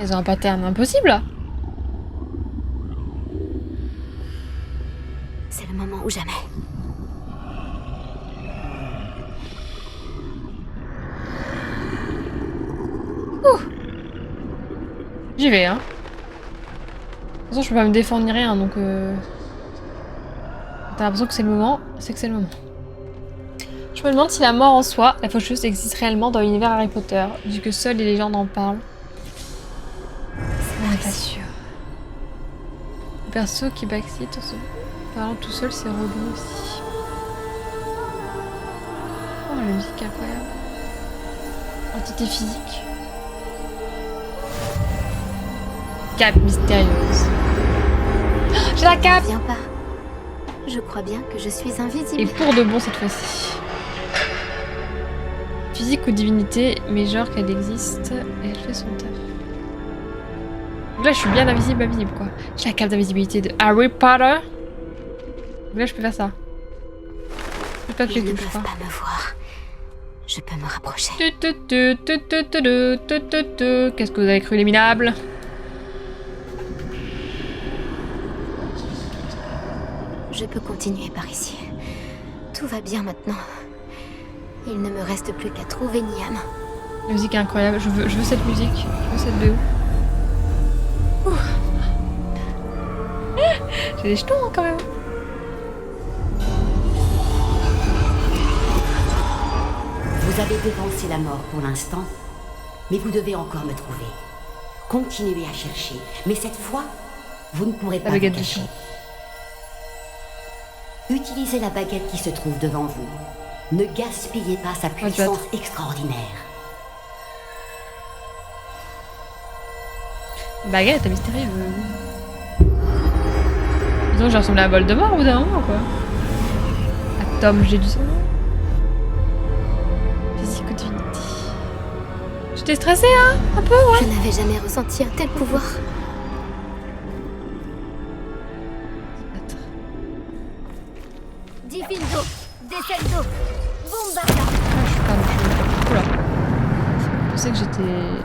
Elles ont un pattern impossible. C'est le moment ou jamais. J'y vais, hein. De toute façon, je peux pas me défendre ni rien, donc t'as l'impression que c'est le moment, c'est que c'est le moment. Je me demande si la mort en soi, la faucheuse, existe réellement dans l'univers Harry Potter, vu que seules les légendes en parlent. C'est pas sûr. Le perso qui backseat en se parlant tout seul, c'est relou aussi. Oh, la musique est incroyable. Entité physique. Cape mystérieuse. Oh, j'ai la cape! Viens pas. Je crois bien que je suis invisible. Et pour de bon cette fois-ci. Physique ou divinité, mais genre qu'elle existe et elle fait son taf. Donc là je suis bien invisible, quoi. J'ai la cape d'invisibilité de Harry Potter. Donc là je peux faire ça. Je peux pas que je les touche pas. Pas me voir. Je peux me rapprocher. Qu'est-ce que vous avez cru, les minables? Je peux continuer par ici. Tout va bien maintenant. Il ne me reste plus qu'à trouver Niam. La musique est incroyable. Je veux cette musique. Je veux cette BO. J'ai des jetons quand même. Vous avez devancé la mort pour l'instant, mais vous devez encore me trouver. Continuez à chercher, mais cette fois, vous ne pourrez pas vous cacher. Utilisez la baguette qui se trouve devant vous. Ne gaspillez pas sa puissance extraordinaire. Baguette, mystérieuse. Disons que j'ai ressemblé à Voldemort au bout d'un moment, quoi. À Tom, j'ai du sang. Physique ou divinité. J'étais stressée, hein, un peu, ouais. Je n'avais jamais ressenti un tel pouvoir. Diffindo, Descendo, Bombarda. Oula. Je sais que j'étais...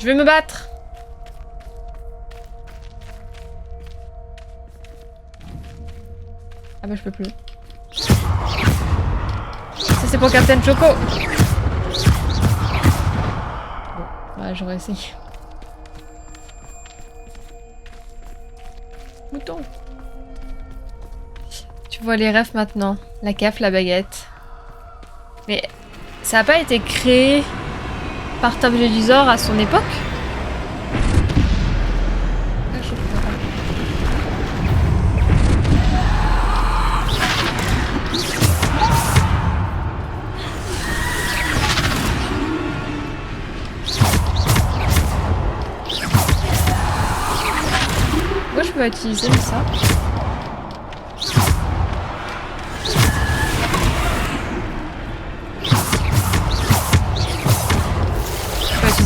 Je vais me battre. Ah bah je peux plus. Ça c'est pour Captain Choco. Bon, ouais, j'aurais essayé. Mouton. Tu vois les refs maintenant. La caf, la baguette. Mais ça a pas été créé par Tom Jedusor à son époque? Moi je peux utiliser ça.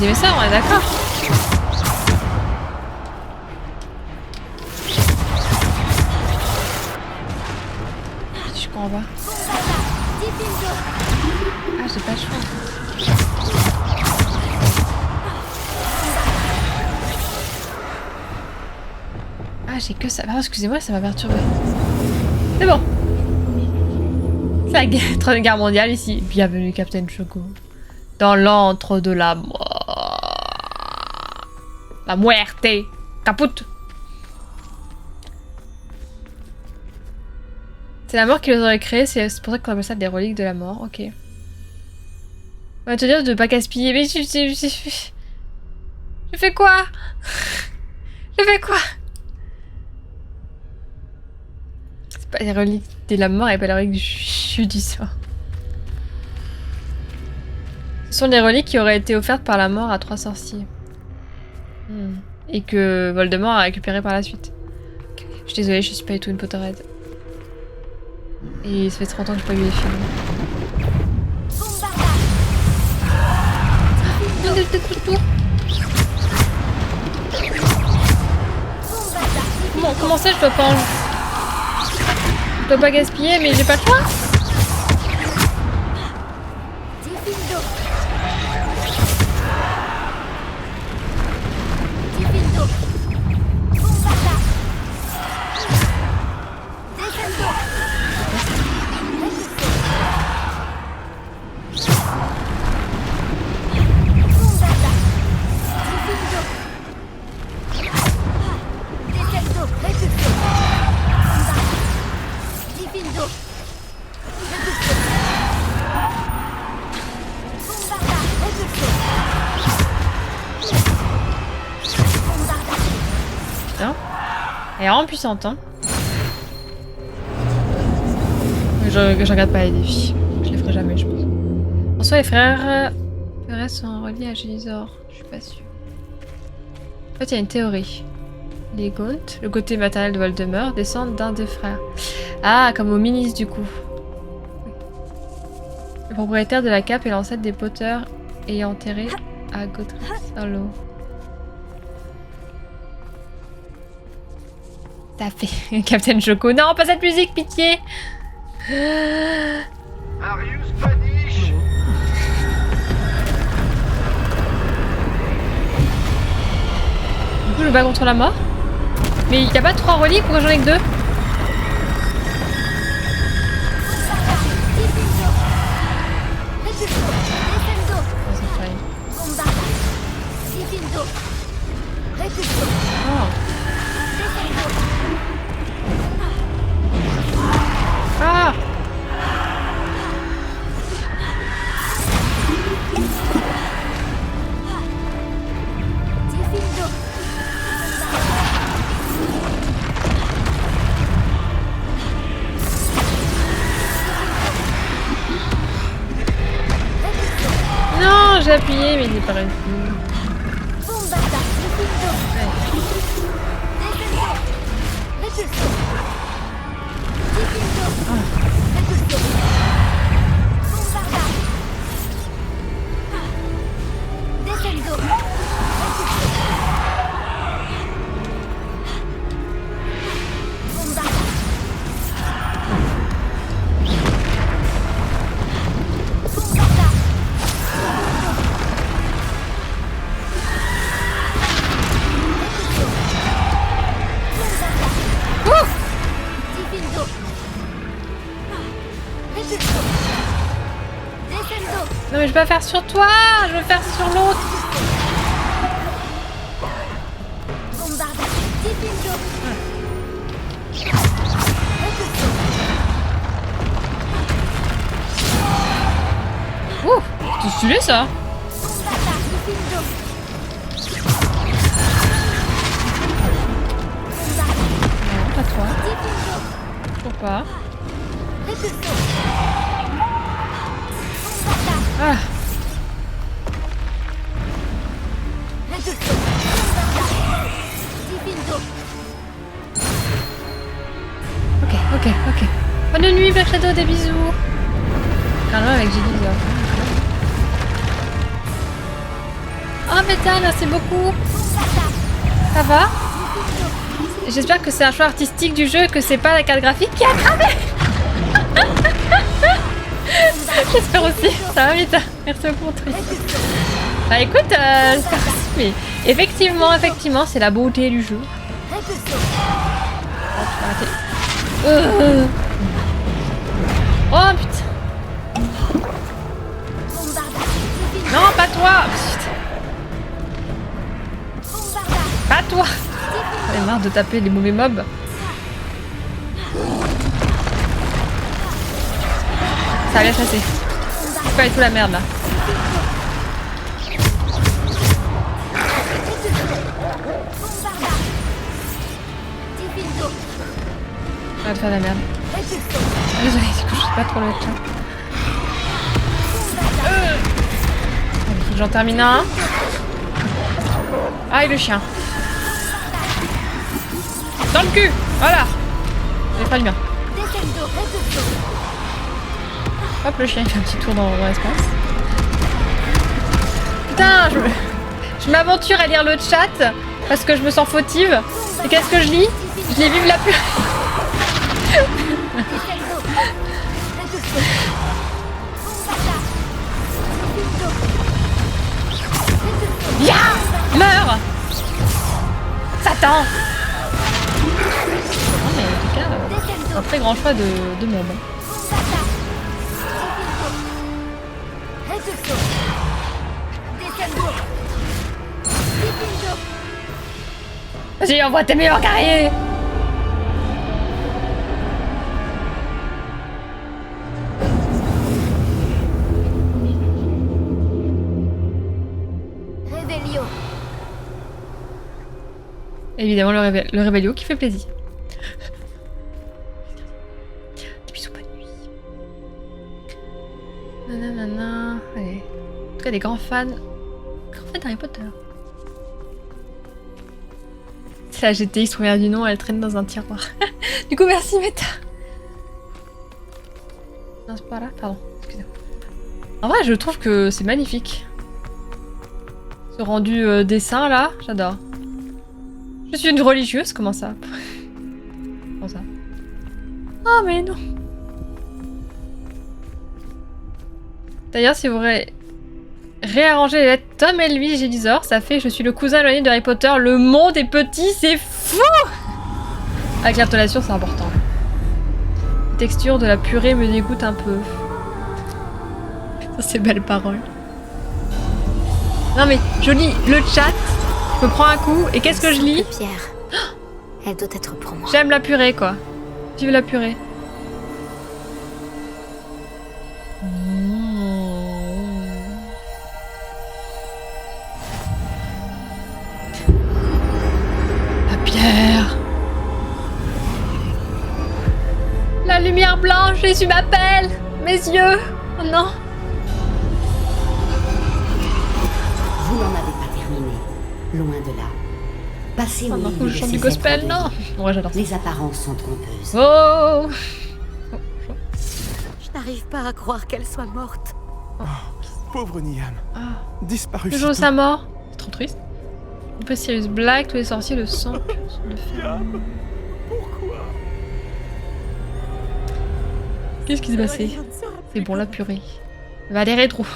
Mais ça, on est d'accord. Je comprends pas. Ah, j'ai pas le choix. Ah, j'ai que ça. Pardon, excusez-moi, ça m'a perturbé. C'est bon. C'est la Troisième Guerre mondiale ici. Bienvenue, Captain Choco. Dans l'antre de la mort. La muerte. Caput. C'est la mort qui les aurait créés, c'est pour ça qu'on appelle ça des reliques de la mort. Ok. On va te dire de pas gaspiller. Mais je fais quoi? Je fais quoi? C'est pas les reliques de la mort et pas les reliques du jus du sort. Ce sont les reliques qui auraient été offertes par la mort à 3 sorciers. Et que Voldemort a récupéré par la suite. Je suis désolée, je suis pas du tout une Potterhead. Et ça fait 30 ans que j'ai pas vu les films. Comment ça je dois pas Je dois pas gaspiller mais j'ai pas le choix. Elle est vraiment puissante, hein. Je regarde pas les défis. Je les ferai jamais, je pense. En soi, les frères sont reliés à Gisor. Je suis pas sûre. En fait, il y a une théorie. Les Gaunt, le côté maternel de Voldemort, descendent d'un des frères. Ah, comme au ministre du coup. Le propriétaire de la cape est l'ancêtre des Potter ayant enterré à Godric Hollow. T'as fait Captain Choco. Non, pas cette musique, pitié. Arius Paniche. Du coup, je bats contre la mort. Mais il n'y a pas 3 reliques, pourquoi j'en ai que 2? Ah. Non, j'ai appuyé, mais il n'est pas réussi. Non mais je vais pas faire sur toi, je veux faire sur l'autre. Ouh, c'est stylé ça. Non, pas toi. Toujours pas. Ah. Ok. Bonne nuit, Black Shadow, des bisous. Carlo avec Gisor. Oh, Métal, merci beaucoup. Ça va? J'espère que c'est un choix artistique du jeu, que c'est pas la carte graphique qui a cramé. J'espère aussi. Ça va, Vita? Merci beaucoup, Trice. Bah écoute, j'espère aussi, mais effectivement, c'est la beauté du jeu. Oh, tu vas rater. Oh putain. Non, pas toi. Putain. Pas toi. J'en ai marre de taper les mauvais mobs. Ça a bien chassé. C'est pas du tout la merde là. On va te faire la merde. Désolée, du coup je sais pas trop le chat. J'en termine un. Ah, et le chien. Dans le cul. Voilà. J'ai pas du bien. Hop, le chien il fait un petit tour dans l'espace. Putain, je m'aventure à lire le chat parce que je me sens fautive. Et qu'est-ce que je lis? Je lis vive la pure. Viens! Meurs! Satan! Non mais en tout cas, un très grand choix de mob. Vas-y, envoie tes meilleurs guerriers! Évidemment, le Rébellio qui fait plaisir. Des bisous, bonne nuit. Nanana. Allez. En tout cas, des grands fans d'Harry Potter. C'est la GTX première du nom, elle traîne dans un tiroir. Du coup, merci Meta. Non, c'est pas là, pardon. Excusez-moi. En vrai, je trouve que c'est magnifique. Ce rendu dessin là, j'adore. Je suis une religieuse, comment ça? Comment ça? Oh mais non. D'ailleurs, si vous réarrangez les lettres Tom et Louis Gélisor, ça fait je suis le cousin éloigné de Harry Potter, le monde est petit, c'est fou! Avec l'intonation, c'est important. La texture de la purée me dégoûte un peu. Ça, c'est belle parole. Non mais, je lis le chat, je me prends un coup, et qu'est-ce que je lis? Pierre, elle doit être pour moi. J'aime la purée, quoi. Vive la purée. La pierre. La lumière blanche, Jésus m'appelle. Mes yeux. Oh non. Vous n'en avez pas terminé. Loin de là. Passez au milieu je chante du gospel, non. Ouais, j'adore ça. Les apparences sont trompeuses. Oh. Je n'arrive pas à croire qu'elle soit morte. Oh, pauvre Niam. Disparu. Le jour de sa mort. C'est trop triste. On peut Sirius Black, tous les sorciers le sang. Pourquoi? Qu'est-ce qui s'est passé? C'est bon, la purée. Valérie trop.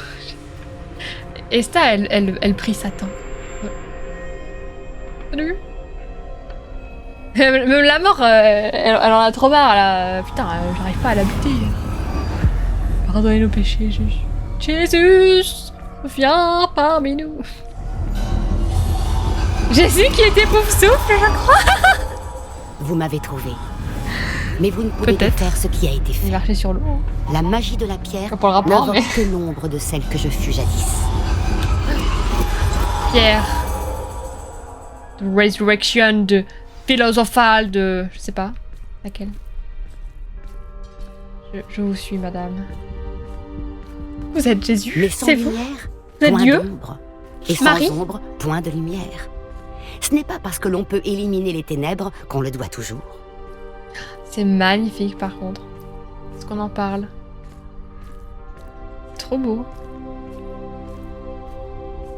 Esta, elle prie Satan. Salut. Même la mort, elle en a trop marre là. Putain, j'arrive pas à la buter. Pardonnez nos péchés, Jésus. Jésus, viens parmi nous. Jésus qui était pouf souffle, je crois. Vous m'avez trouvé. Mais vous ne pouvez pas faire ce qui a été fait. Il marchait sur l'eau. La magie de la pierre n'invoque que l'ombre de celle que je fus jadis. Pierre. De Resurrection, de Philosophale, de... Je sais pas. Laquelle? Je vous suis, madame. Vous êtes Jésus, c'est vous? Vous êtes Dieu? Et sans Marie? ombre, point de lumière. Ce n'est pas parce que l'on peut éliminer les ténèbres qu'on le doit toujours. C'est magnifique par contre. Est-ce qu'on en parle? Trop beau.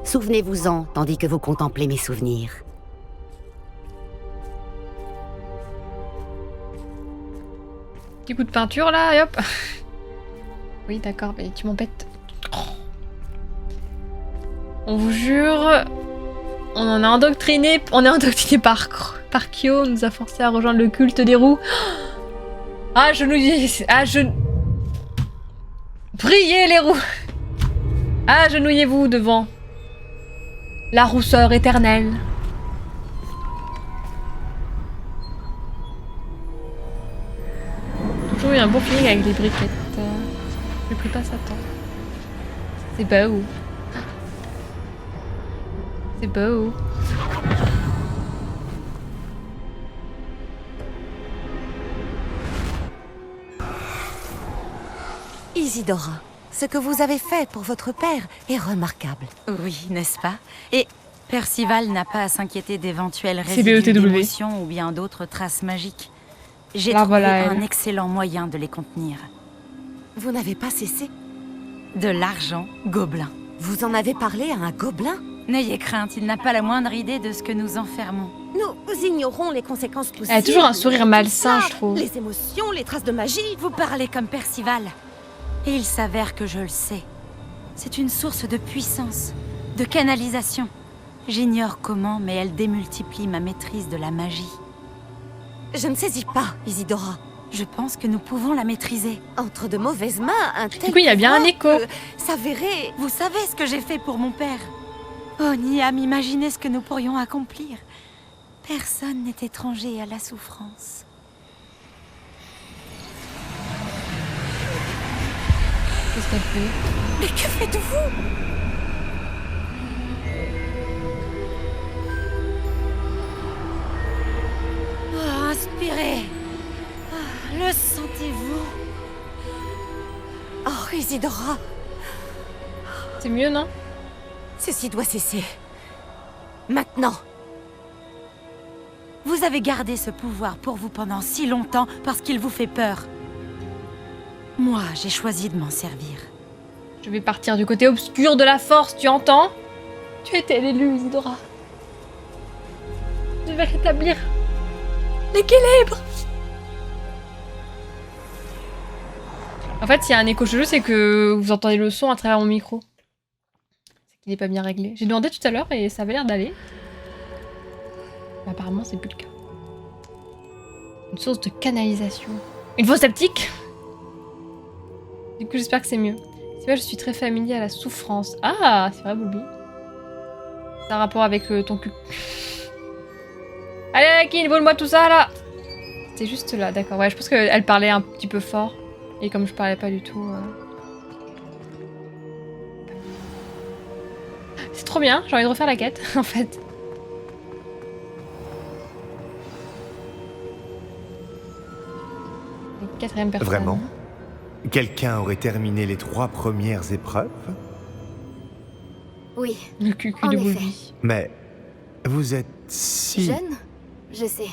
Souvenez-vous-en tandis que vous contemplez mes souvenirs. Petit coup de peinture là, et hop. Oui d'accord, mais tu m'embêtes. On vous jure, on en a endoctriné, on est endoctriné par Kyo, on nous a forcé à rejoindre le culte des roues. Agenouillez, priez les roues. Agenouillez-vous devant la rousseur éternelle. Toujours eu un bon feeling avec les briquettes. Je prie pas Satan. C'est beau. C'est beau. Isidora, ce que vous avez fait pour votre père est remarquable. Oui, n'est-ce pas? Et Percival n'a pas à s'inquiéter d'éventuels C'est résidus BETW. d'émotions ou bien d'autres traces magiques. J'ai trouvé un excellent moyen de les contenir. Vous n'avez pas cessé? De l'argent gobelin. Vous en avez parlé à un gobelin? N'ayez crainte, il n'a pas la moindre idée de ce que nous enfermons. Nous ignorons les conséquences possibles. Elle a toujours un sourire malsain, je trouve. Les émotions, les traces de magie. Vous parlez comme Percival. Et il s'avère que je le sais. C'est une source de puissance, de canalisation. J'ignore comment, mais elle démultiplie ma maîtrise de la magie. Je ne saisis pas, Isidora. Je pense que nous pouvons la maîtriser. Entre de mauvaises mains, un tel... Du coup, il y a bien un écho. S'avérer... Vous savez ce que j'ai fait pour mon père? Oh, Niam, imaginez ce que nous pourrions accomplir. Personne n'est étranger à la souffrance. Qu'est-ce qu'elle fait? Mais que faites-vous? Isidora. C'est mieux, non? Ceci doit cesser. Maintenant. Vous avez gardé ce pouvoir pour vous pendant si longtemps parce qu'il vous fait peur. Moi, j'ai choisi de m'en servir. Je vais partir du côté obscur de la force, tu entends? Tu étais l'élu, Isidora. Je vais rétablir l'équilibre. En fait, s'il y a un écho chelou, c'est que vous entendez le son à travers mon micro. C'est qu'il n'est pas bien réglé. J'ai demandé tout à l'heure et ça avait l'air d'aller. Mais apparemment, c'est plus le cas. Une source de canalisation. Une fosse septique? Du coup, j'espère que c'est mieux. C'est vrai, je suis très familier à la souffrance. Ah, c'est vrai, Bulbi. C'est un rapport avec ton cul. Allez, Anakin, vole-moi tout ça, là. C'était juste là, d'accord. Ouais, je pense qu'elle parlait un petit peu fort. Et comme je parlais pas du tout... C'est trop bien, j'ai envie de refaire la quête, en fait. Quatrième personne. Vraiment? Quelqu'un aurait terminé les 3 premières épreuves? Oui, le cul en de effet. Bulbi. Mais vous êtes si... Jeune? Je sais.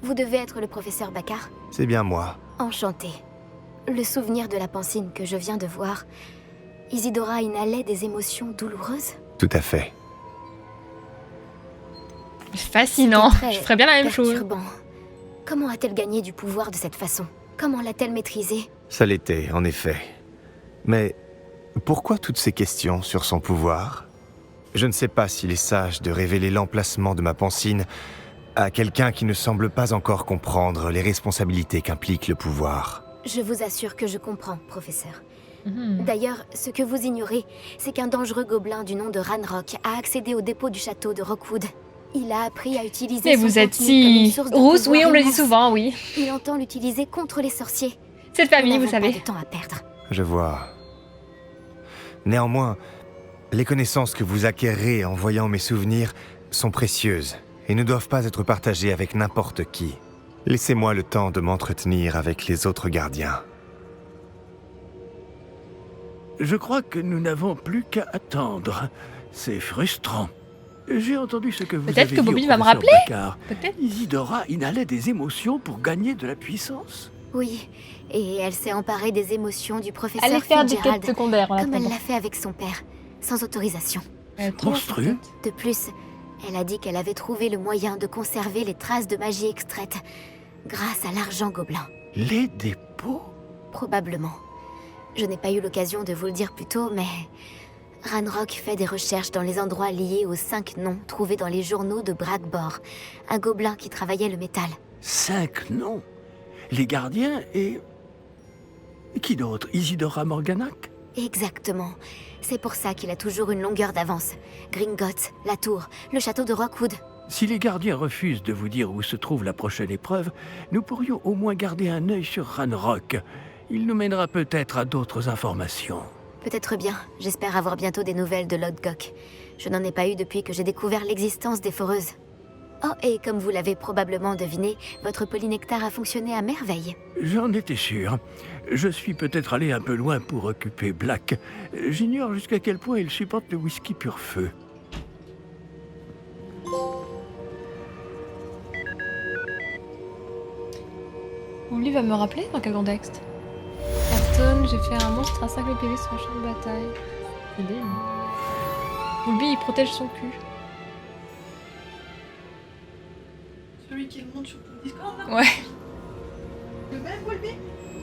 Vous devez être le professeur Baccar. C'est bien moi. Enchanté. Le souvenir de la pancine que je viens de voir, Isidora inhalait des émotions douloureuses. Tout à fait. Fascinant. Je ferais bien la même chose. Perturbant. Comment a-t-elle gagné du pouvoir de cette façon? Comment l'a-t-elle maîtrisé? Ça l'était, en effet. Mais pourquoi toutes ces questions sur son pouvoir? Je ne sais pas s'il est sage de révéler l'emplacement de ma pancine à quelqu'un qui ne semble pas encore comprendre les responsabilités qu'implique le pouvoir. Je vous assure que je comprends, professeur. D'ailleurs, ce que vous ignorez, c'est qu'un dangereux gobelin du nom de Ranrock a accédé au dépôt du château de Rockwood. Il a appris à utiliser Mais son vous êtes contenu comme une si source de rousse, pouvoir oui, on me le dit immense. souvent, oui. Il entend l'utiliser contre les sorciers. Cette famille, Nous vous n'avons savez. pas de temps à perdre. Je vois. Néanmoins, les connaissances que vous acquérez en voyant mes souvenirs sont précieuses et ne doivent pas être partagées avec n'importe qui. Laissez-moi le temps de m'entretenir avec les autres gardiens. Je crois que nous n'avons plus qu'à attendre. C'est frustrant. J'ai entendu ce que vous avez Peut-être dit que au Bobby va me professeur rappeler. Baccar. Peut-être. Isidora inhalait des émotions pour gagner de la puissance. Oui, et elle s'est emparée des émotions du professeur Allez faire des Fitzgerald, quêtes secondaires en comme elle attendant. l'a fait avec son père, sans autorisation. Monstrueux. De plus, elle a dit qu'elle avait trouvé le moyen de conserver les traces de magie extraite, grâce à l'argent gobelin. Les dépôts? Probablement. Je n'ai pas eu l'occasion de vous le dire plus tôt, mais Ranrock fait des recherches dans les endroits liés aux 5 noms trouvés dans les journaux de Bragbor, un gobelin qui travaillait le métal. 5 noms? Les gardiens et... Qui d'autre? Isidora Morganac? Exactement. C'est pour ça qu'il a toujours une longueur d'avance. Gringotts, la tour, le château de Rockwood. Si les gardiens refusent de vous dire où se trouve la prochaine épreuve, nous pourrions au moins garder un œil sur Ranrock. Il nous mènera peut-être à d'autres informations. Peut-être bien. J'espère avoir bientôt des nouvelles de Lodgok. Je n'en ai pas eu depuis que j'ai découvert l'existence des foreuses. Oh, et comme vous l'avez probablement deviné, votre polynectar a fonctionné à merveille. J'en étais sûr. Je suis peut-être allé un peu loin pour occuper Black. J'ignore jusqu'à quel point il supporte le whisky pur feu. Bulbi va me rappeler dans quel contexte? Carton, j'ai fait un monstre à 5 PV sur un champ de bataille. C'est idée, non? Bulbi, il protège son cul. Celui qui monte sur ton Discord là? Ouais. Le même Bulbi?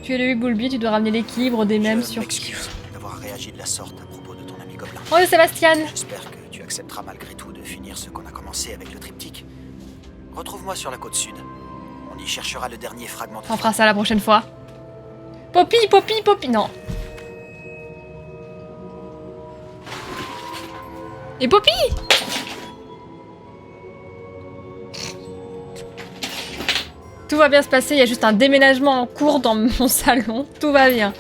Tu es le Bulbi, tu dois ramener l'équilibre des mêmes sur... M'excuse d'avoir réagi de la sorte à propos de ton ami Gobelin. Oh, Sébastien! J'espère que tu accepteras malgré tout de finir ce qu'on a commencé avec le triptyque. Retrouve-moi sur la côte sud. On y cherchera le dernier fragment de... On fera ça la prochaine fois. Poppy, Poppy, Poppy, non. Et Poppy! Tout va bien se passer, il y a juste un déménagement en cours dans mon salon. Tout va bien.